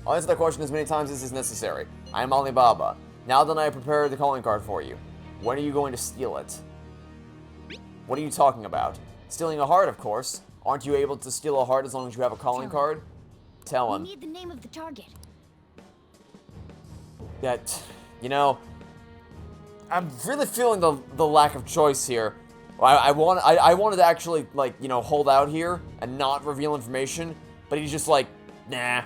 I'll answer that question as many times as is necessary. I am Alibaba. Now then, I prepared the calling card for you. When are you going to steal it? What are you talking about? Stealing a heart, of course. Aren't you able to steal a heart as long as you have a calling card? Tell him. We need the name of the target. That, you know, I'm really feeling the lack of choice here. I wanted to actually, like, you know, hold out here and not reveal information, but he's just like, nah.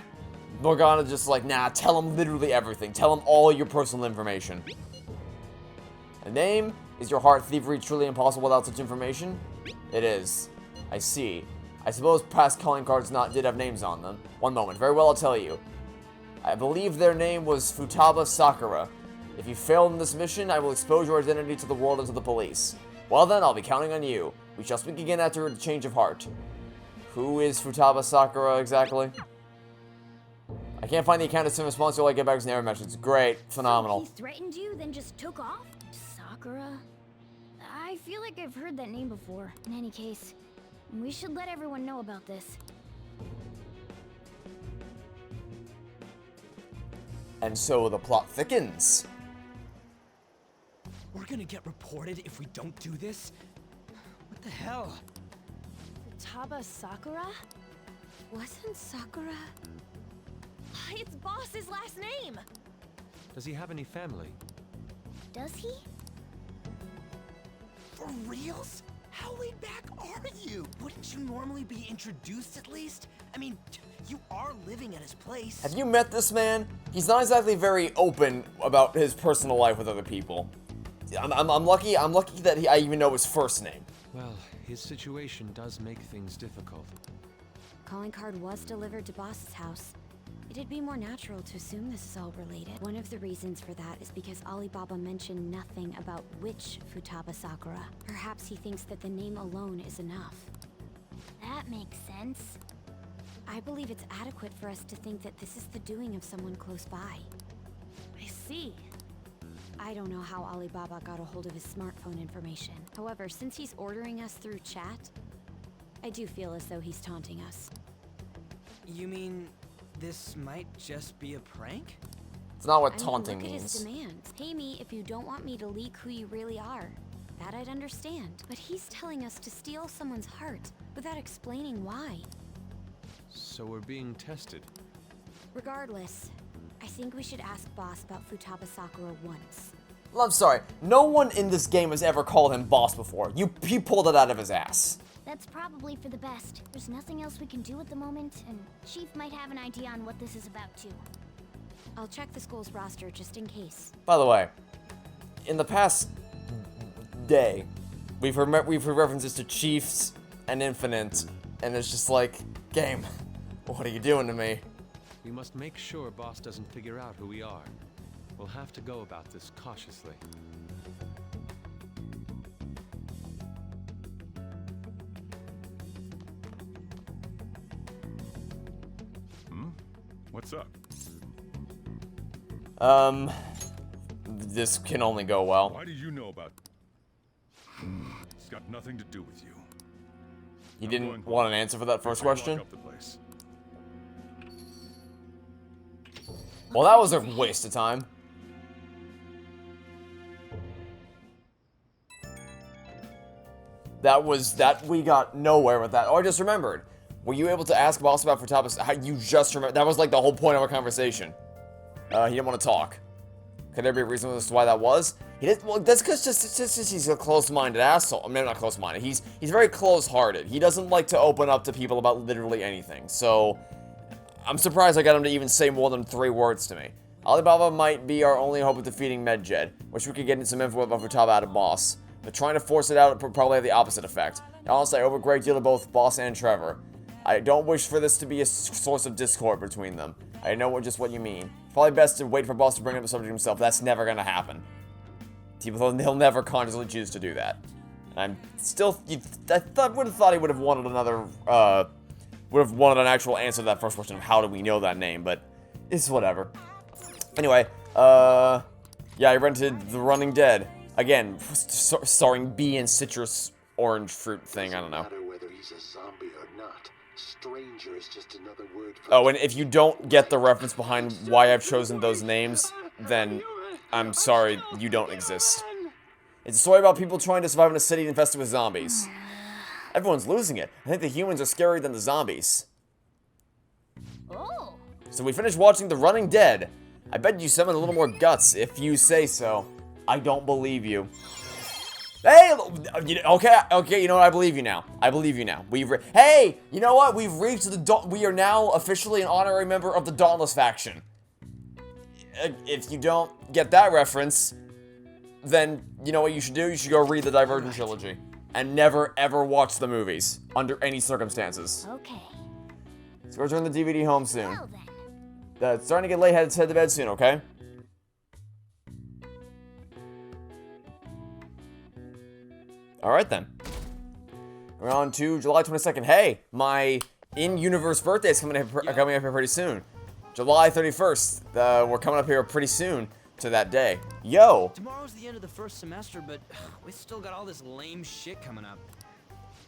Morgana's just like, nah, tell him literally everything. Tell him all your personal information. A name? Is your heart thievery truly impossible without such information? It is. I see. I suppose past calling cards did have names on them. One moment. Very well, I'll tell you. I believe their name was Futaba Sakura. If you failed in this mission, I will expose your identity to the world and to the police. Well then, I'll be counting on you. We shall speak again after the change of heart. Who is Futaba Sakura exactly? I can't find the account of Sim sponsor like get back his narrative message. Great. Phenomenal. So he threatened you, then just took off? Sakura? I feel like I've heard that name before. In any case, we should let everyone know about this. And so the plot thickens. We're gonna get reported if we don't do this? What the hell? Futaba Sakura? Wasn't Sakura? It's Boss's last name! Does he have any family? Does he? For reals? How way back are you? Wouldn't you normally be introduced at least? I mean, you are living at his place. Have you met this man? He's not exactly very open about his personal life with other people. I'm lucky that I even know his first name. Well, his situation does make things difficult. Calling card was delivered to Boss's house. It'd be more natural to assume this is all related. One of the reasons for that is because Alibaba mentioned nothing about which Futaba Sakura. Perhaps he thinks that the name alone is enough. That makes sense. I believe it's adequate for us to think that this is the doing of someone close by. I see. I don't know how Alibaba got a hold of his smartphone information. However, since he's ordering us through chat, I do feel as though he's taunting us. You mean this might just be a prank? It's not what I mean, taunting look means. At his demands. Pay me if you don't want me to leak who you really are. That I'd understand. But he's telling us to steal someone's heart without explaining why. So we're being tested. Regardless, I think we should ask Boss about Futaba Sakura once. Well, I'm sorry. No one in this game has ever called him boss before. He pulled it out of his ass. That's probably for the best. There's nothing else we can do at the moment, and Chief might have an idea on what this is about too. I'll check the school's roster just in case. By the way, in the past day, we've heard references to Chiefs and Infinite, and it's just like, game, what are you doing to me? We must make sure Boss doesn't figure out who we are. We'll have to go about this cautiously. What's up? This can only go well. Why do you know about... It's got nothing to do with you. You didn't want an answer for that first question? Lock up the place. Well, that was a waste of time. We got nowhere with that. Oh, I just remembered. Were you able to ask Boss about Futaba? How you just remember? That was like the whole point of our conversation. He didn't want to talk. Could there be a reason as to why that was? He didn't. Well, that's because just he's a close-minded asshole. I mean, not close-minded. He's very close-hearted. He doesn't like to open up to people about literally anything. So, I'm surprised I got him to even say more than 3 words to me. Alibaba might be our only hope of defeating Medjed. Wish we could get some info about Futaba out of Boss. But trying to force it out would probably have the opposite effect. Honestly, I hope a great deal to both Boss and Trevor. I don't wish for this to be a source of discord between them. I know just what you mean. Probably best to wait for Boss to bring up the subject himself. That's never gonna happen. He'll never consciously choose to do that. I'm still... I would have thought he would have wanted another... would have wanted an actual answer to that first question of how do we know that name, but it's whatever. Anyway, yeah, I rented The Running Dead. Again, starring bee and citrus orange fruit thing, I don't know. Whether he's a zombie or not, stranger is just another word for... Oh, and if you don't get the reference behind why I've chosen those names, then I'm sorry, you don't exist. It's a story about people trying to survive in a city infested with zombies. Everyone's losing it. I think the humans are scarier than the zombies. Oh. So we finished watching The Running Dead. I bet you summoned a little more guts, if you say so. I don't believe you. Hey, okay, you know what? I believe you now. I believe you now. Hey, you know what? We've reached we are now officially an honorary member of the Dauntless faction. If you don't get that reference, then you know what you should do? You should go read the Divergent trilogy. And never, ever watch the movies. Under any circumstances. Okay. So return the DVD home soon. Well then. It's starting to get late. Head to bed soon, okay? Alright then. We're on to July 22nd. Hey, my in-universe birthday is coming up here pretty soon. July 31st. We're coming up here pretty soon to that day. Yo! Tomorrow's the end of the first semester, but we still got all this lame shit coming up.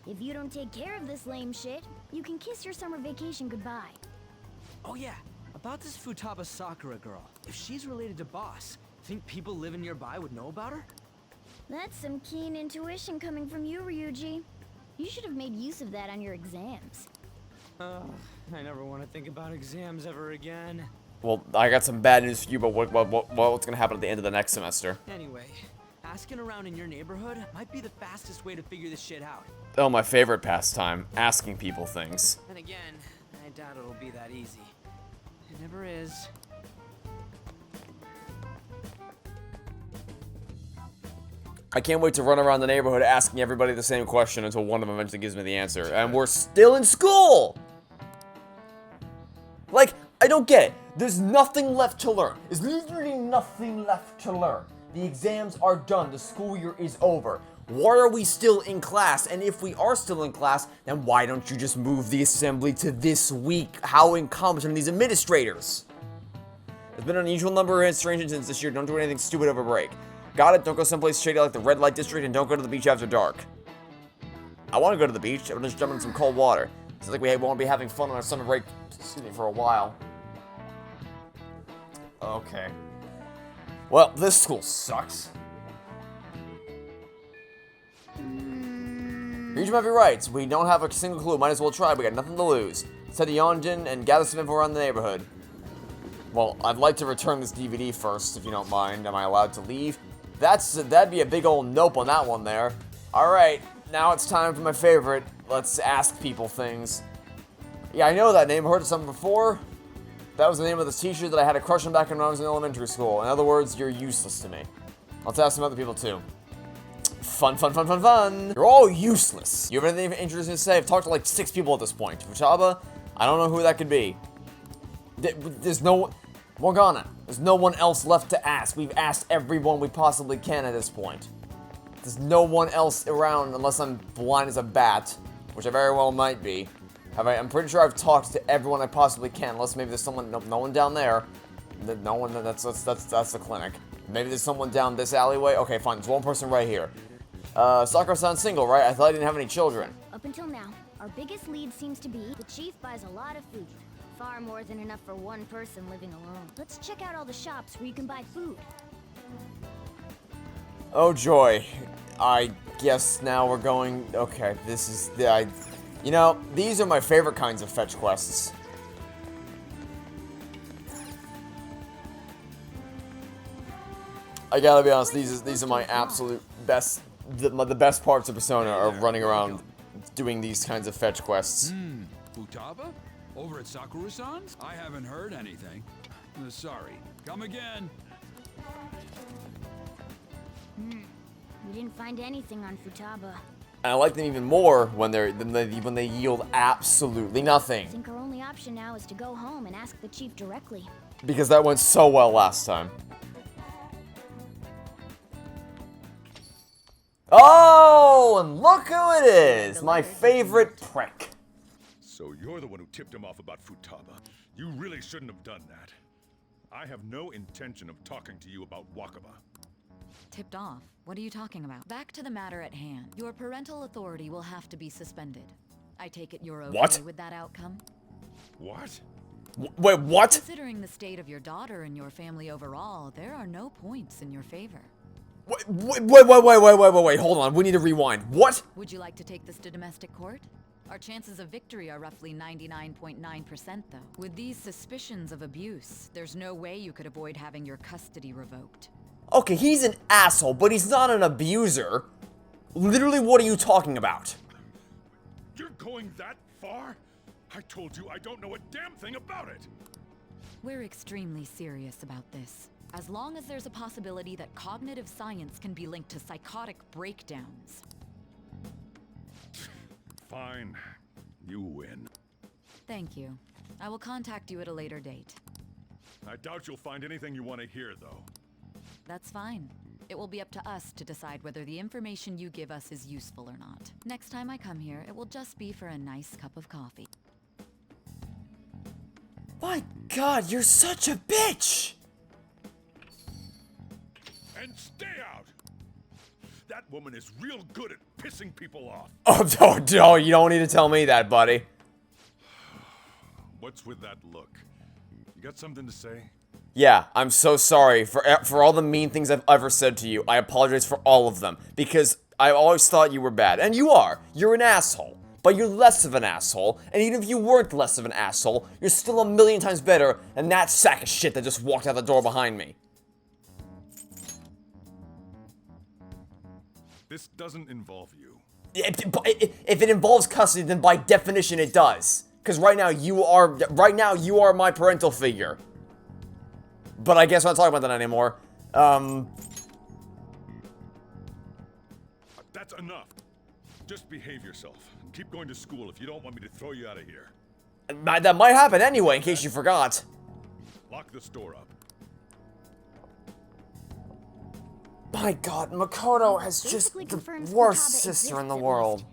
If you don't take care of this lame shit, you can kiss your summer vacation goodbye. Oh yeah, about this Futaba Sakura girl. If she's related to Boss, think people living nearby would know about her? That's some keen intuition coming from you, Ryuji. You should have made use of that on your exams. I never want to think about exams ever again. Well, I got some bad news for you, but what's gonna happen at the end of the next semester? Anyway, asking around in your neighborhood might be the fastest way to figure this shit out. Oh, my favorite pastime, asking people things. And again, I doubt it'll be that easy. It never is. I can't wait to run around the neighborhood asking everybody the same question until one of them eventually gives me the answer. And we're still in school! Like, I don't get it. There's nothing left to learn. There's literally nothing left to learn. The exams are done. The school year is over. Why are we still in class? And if we are still in class, then why don't you just move the assembly to this week? How incompetent are these administrators? There's been an unusual number of strange incidents this year. Don't do anything stupid over break. Got it? Don't go someplace shady like the red light district, and don't go to the beach after dark. I want to go to the beach. I'm just jumping in some cold water. It's like we won't be having fun on our summer break, for a while. Okay. Well, this school sucks. Ryuji might be right. We don't have a single clue. Might as well try. We got nothing to lose. Let's head to Yonjin and gather some info around the neighborhood. Well, I'd like to return this DVD first, if you don't mind. Am I allowed to leave? That'd be a big old nope on that one there. Alright, now it's time for my favorite. Let's ask people things. Yeah, I know that name. I heard of something before. That was the name of this teacher that I had a crush on back when I was in elementary school. In other words, you're useless to me. Let's ask some other people too. Fun, fun, fun, fun, fun. You're all useless. You have anything interesting to say? I've talked to like 6 people at this point. Futaba, I don't know who that could be. There's no... Morgana, there's no one else left to ask. We've asked everyone we possibly can at this point. There's no one else around unless I'm blind as a bat, which I very well might be. I'm pretty sure I've talked to everyone I possibly can, unless maybe there's someone, no one down there. No one, that's the clinic. Maybe there's someone down this alleyway. Okay, fine, there's one person right here. Sakura-san's single, right? I thought I didn't have any children. Up until now, our biggest lead seems to be the chief buys a lot of food. Far more than enough for one person living alone. Let's check out all the shops where you can buy food. Oh joy. I guess now we're going... Okay, this is... You know, these are my favorite kinds of fetch quests. I gotta be honest, these are my absolute best... The best parts of Persona are running around doing these kinds of fetch quests. Futaba? Over at Sakura-san's? I haven't heard anything. Sorry. Come again. We didn't find anything on Futaba. And I like them even more when they yield absolutely nothing. I think our only option now is to go home and ask the chief directly. Because that went so well last time. Oh, and look who it is! My favorite prick. So you're the one who tipped him off about Futaba. You really shouldn't have done that. I have no intention of talking to you about Wakaba. Tipped off? What are you talking about? Back to the matter at hand. Your parental authority will have to be suspended. I take it you're okay with that outcome? What? Wait, what? Considering the state of your daughter and your family overall, there are no points in your favor. Wait, hold on, we need to rewind. What? Would you like to take this to domestic court? Our chances of victory are roughly 99.9% though. With these suspicions of abuse, there's no way you could avoid having your custody revoked. Okay, he's an asshole, but he's not an abuser. Literally, what are you talking about? You're going that far? I told you I don't know a damn thing about it. We're extremely serious about this. As long as there's a possibility that cognitive science can be linked to psychotic breakdowns. Fine. You win. Thank you. I will contact you at a later date. I doubt you'll find anything you want to hear, though. That's fine. It will be up to us to decide whether the information you give us is useful or not. Next time I come here, it will just be for a nice cup of coffee. My God, you're such a bitch! And stay out! That woman is real good at pissing people off. Oh, you don't need to tell me that, buddy. What's with that look? You got something to say? Yeah, I'm so sorry for all the mean things I've ever said to you. I apologize for all of them, because I always thought you were bad. And you are. You're an asshole. But you're less of an asshole, and even if you weren't less of an asshole, you're still a million times better than that sack of shit that just walked out the door behind me. This doesn't involve you. If it involves custody, then by definition it does. Because right now you are my parental figure. But I guess we're not talking about that anymore. That's enough. Just behave yourself. And keep going to school if you don't want me to throw you out of here. That might happen anyway, in case you forgot. Lock this door up. My God, Makoto has just the worst sister in the world.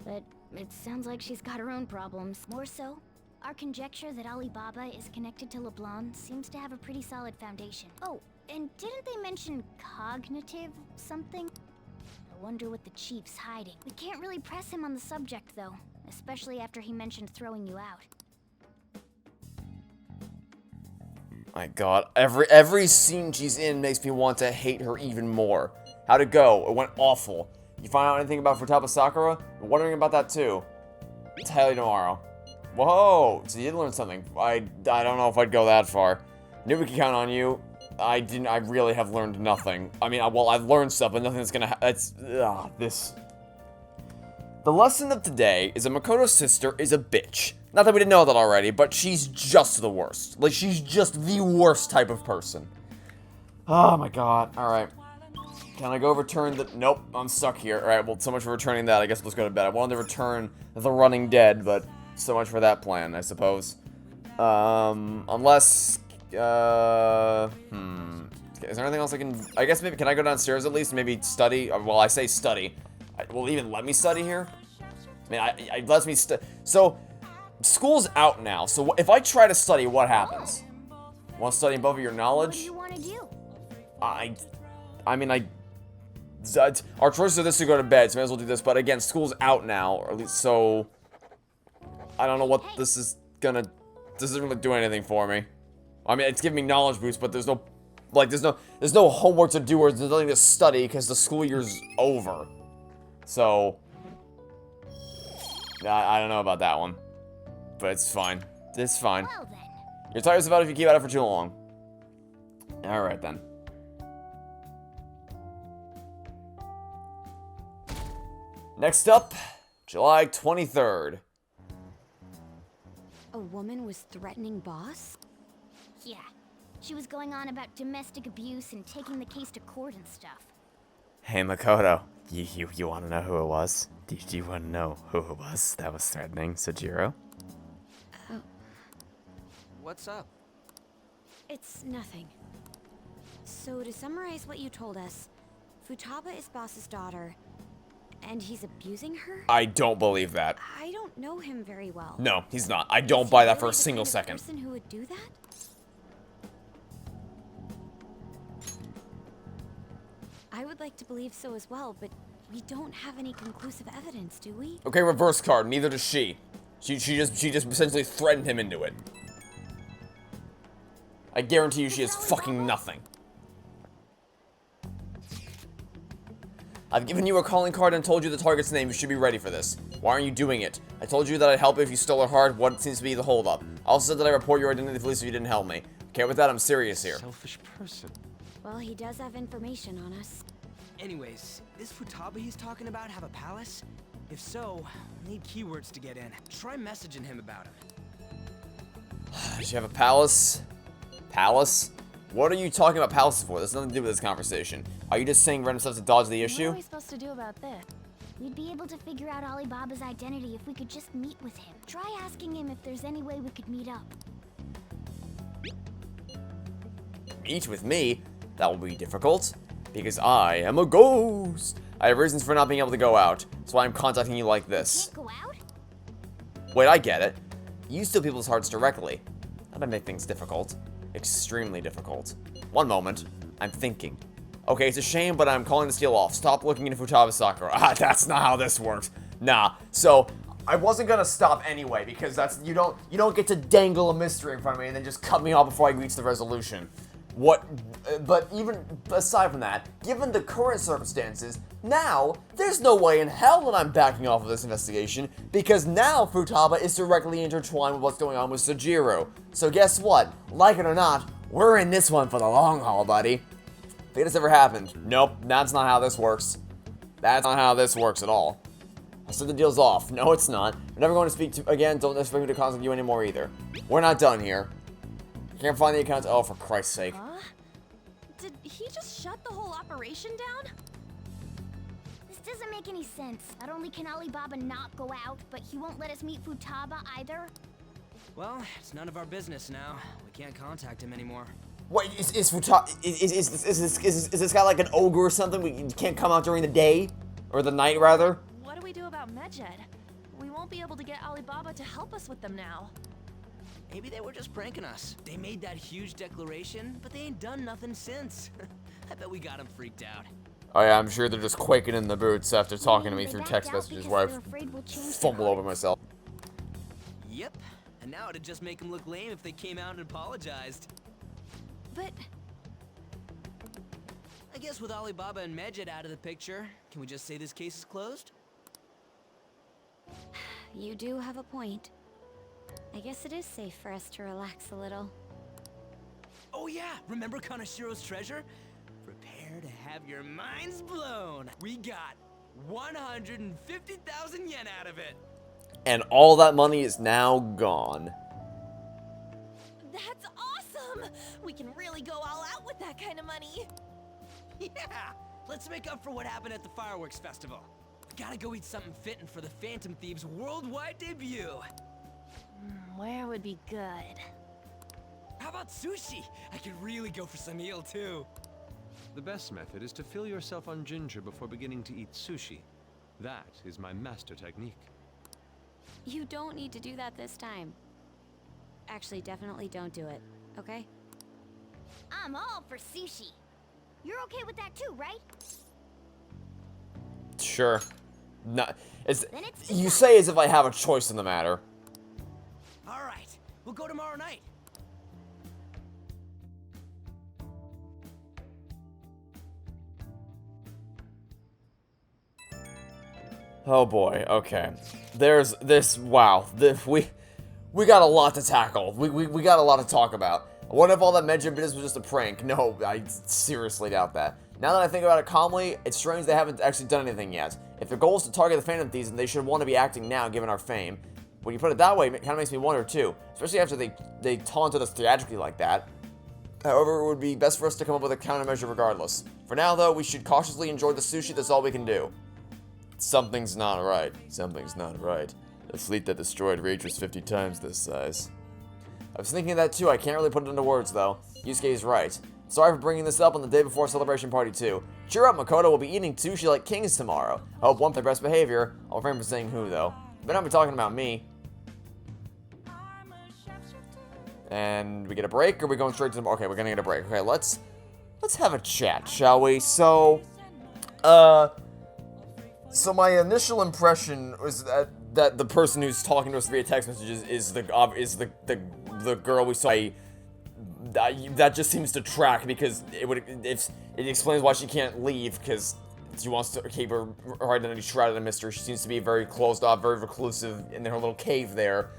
But it sounds like she's got her own problems. More so, our conjecture that Alibaba is connected to LeBlanc seems to have a pretty solid foundation. Oh, and didn't they mention cognitive something? I wonder what the chief's hiding. We can't really press him on the subject, though, especially after he mentioned throwing you out. My God, every scene she's in makes me want to hate her even more. How'd it go? It went awful. You find out anything about Futaba Sakura? I'm wondering about that too. Tell you tomorrow. Whoa, so you did learn something. I don't know if I'd go that far. Knew we could count on you. I really have learned nothing. I mean, well, I've learned stuff, but nothing's gonna this. The lesson of today is that Makoto's sister is a bitch. Not that we didn't know that already, but she's just the worst. Like, she's just the worst type of person. Oh my God, alright. Can I go return the... Nope, I'm stuck here. Alright, well, so much for returning that. I guess let's go to bed. I wanted to return the Running Dead, but so much for that plan, I suppose. Unless... Is there anything else I can... I guess maybe... Can I go downstairs at least? Maybe study? Well, I say study. Will it even let me study here? I mean, it lets me So, school's out now. So, if I try to study, what happens? Want to study above your knowledge? What do you want to do? I mean, our choices are this to go to bed, so may as well do this. But again, school's out now, or at least so. I don't know what this is gonna. This isn't really doing anything for me. I mean, it's giving me knowledge boost, but there's no, like, there's no homework to do or there's nothing to study because the school year's over. So, I don't know about that one, but it's fine. It's fine. Well, then. You're tired about it if you keep at it for too long. All right then. Next up, July 23rd. A woman was threatening Boss? Yeah. She was going on about domestic abuse and taking the case to court and stuff. Hey Makoto, you want to know who it was? Do you want to know who it was that was threatening Sojiro? What's up? It's nothing. So to summarize what you told us, Futaba is Boss's daughter, and he's abusing her? I don't believe that. I don't know him very well. No, he's not. I don't buy that for a single second. Person who would do that? I would like to believe so as well, but we don't have any conclusive evidence, do we? Okay, reverse card. Neither does she. She just essentially threatened him into it. I guarantee you she has fucking nothing. I've given you a calling card and told you the target's name. You should be ready for this. Why aren't you doing it? I told you that I'd help if you stole her heart. What seems to be the holdup? I also said that I report your identity to the police if you didn't help me. Okay, with that, I'm serious here. Selfish person. Well, he does have information on us. Anyways, is Futaba he's talking about have a palace? If so, we'll need keywords to get in. Try messaging him about him. Does she have a palace? Palace? What are you talking about palaces for? There's nothing to do with this conversation. Are you just saying random stuff to dodge the issue? What are we supposed to do about this? We'd be able to figure out Alibaba's identity if we could just meet with him. Try asking him if there's any way we could meet up. Meet with me? That will be difficult. Because I am a ghost. I have reasons for not being able to go out. That's why I'm contacting you like this. Can't go out? Wait, I get it. You steal people's hearts directly. That might make things difficult. Extremely difficult. One moment. I'm thinking. Okay, it's a shame, but I'm calling the steal off. Stop looking into Futaba Sakura. Ah, that's not how this works. Nah. So, I wasn't gonna stop anyway, because that's you don't get to dangle a mystery in front of me and then just cut me off before I reach the resolution. But even aside from that, given the current circumstances, now, there's no way in hell that I'm backing off of this investigation, because now Futaba is directly intertwined with what's going on with Sojiro. So guess what? Like it or not, we're in this one for the long haul, buddy. Think this ever happened? Nope, that's not how this works. That's not how this works at all. I said the deal's off. No, it's not. We're never going to speak to again. Don't expect me to contact you anymore either. We're not done here. Can't find the account. Oh, for Christ's sake. Did he just shut the whole operation down? This doesn't make any sense. Not only can Alibaba not go out, but he won't let us meet Futaba either. Well, it's none of our business now. We can't contact him anymore. Wait, is Futaba... Is this guy like an ogre or something? We can't come out during the day? Or the night, rather? What do we do about Medjed? We won't be able to get Alibaba to help us with them now. Maybe they were just pranking us. They made that huge declaration, but they ain't done nothing since. I bet we got them freaked out. Oh yeah, I'm sure they're just quaking in the boots after talking to me through text messages where I fumble over myself. Yep, and now it'd just make them look lame if they came out and apologized. But... I guess with Alibaba and Medjed out of the picture, can we just say this case is closed? You do have a point. I guess it is safe for us to relax a little. Oh yeah, remember Kanashiro's treasure? Prepare to have your minds blown. We got 150,000 yen out of it. And all that money is now gone. That's awesome! We can really go all out with that kind of money. Yeah, let's make up for what happened at the fireworks festival. We gotta go eat something fitting for the Phantom Thieves' worldwide debut. Where would be good? How about sushi? I could really go for some eel too. The best method is to fill yourself on ginger before beginning to eat sushi. That is my master technique. You don't need to do that this time. Actually, definitely don't do it, okay? I'm all for sushi. You're okay with that too, right? Sure. You say as if I have a choice in the matter. Alright, we'll go tomorrow night. Oh boy, okay. There's this, wow. We got a lot to tackle. We got a lot to talk about. What if all that Medjed business was just a prank? No, I seriously doubt that. Now that I think about it calmly, it's strange they haven't actually done anything yet. If their goal is to target the Phantom Thieves, then they should want to be acting now, given our fame. When you put it that way, it kind of makes me wonder too. Especially after they taunted us theatrically like that. However, it would be best for us to come up with a countermeasure regardless. For now, though, we should cautiously enjoy the sushi. That's all we can do. Something's not right. Something's not right. The fleet that destroyed Rage was 50 times this size. I was thinking of that too. I can't really put it into words, though. Yusuke is right. Sorry for bringing this up on the day before celebration party, too. Cheer up, Makoto. We'll be eating sushi like kings tomorrow. I hope one for their best behavior. I'll refrain from saying who, though. But I'm talking about me. And we get a break, or are we going straight to the... Okay, we're gonna get a break. Okay, let's have a chat, shall we? So my initial impression was that the person who's talking to us via text messages is the girl we saw. That just seems to track because it explains why she can't leave, because she wants to keep her identity shrouded in mystery. She seems to be very closed off, very reclusive in her little cave there.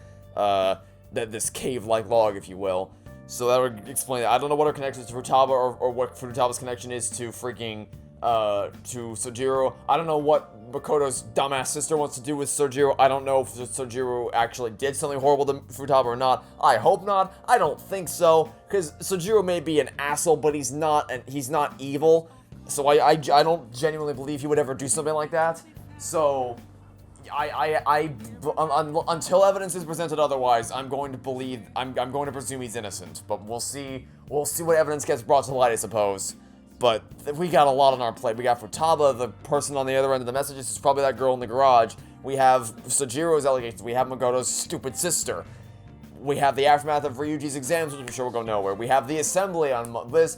This cave-like log, if you will. So that would explain that. I don't know what her connection is to Futaba or what Futaba's connection is to freaking to Sojiro. I don't know what Makoto's dumbass sister wants to do with Sojiro. I don't know if Sojiro actually did something horrible to Futaba or not. I hope not. I don't think so, because Sojiro may be an asshole, but he's not evil. So I don't genuinely believe he would ever do something like that. So until evidence is presented otherwise, I'm going to presume he's innocent. But we'll see what evidence gets brought to light, I suppose. but we got a lot on our plate. We got Futaba, the person on the other end of the messages is probably that girl in the garage. We have Sojiro's allegations. We have Makoto's stupid sister. We have the aftermath of Ryuji's exams, which I'm sure will go nowhere. We have the assembly on this.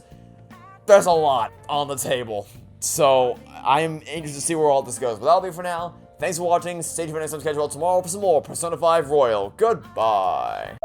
There's a lot on the table. So, I'm anxious to see where all this goes. But that'll be for now. Thanks for watching. Stay tuned for next time schedule tomorrow for some more Persona 5 Royal. Goodbye.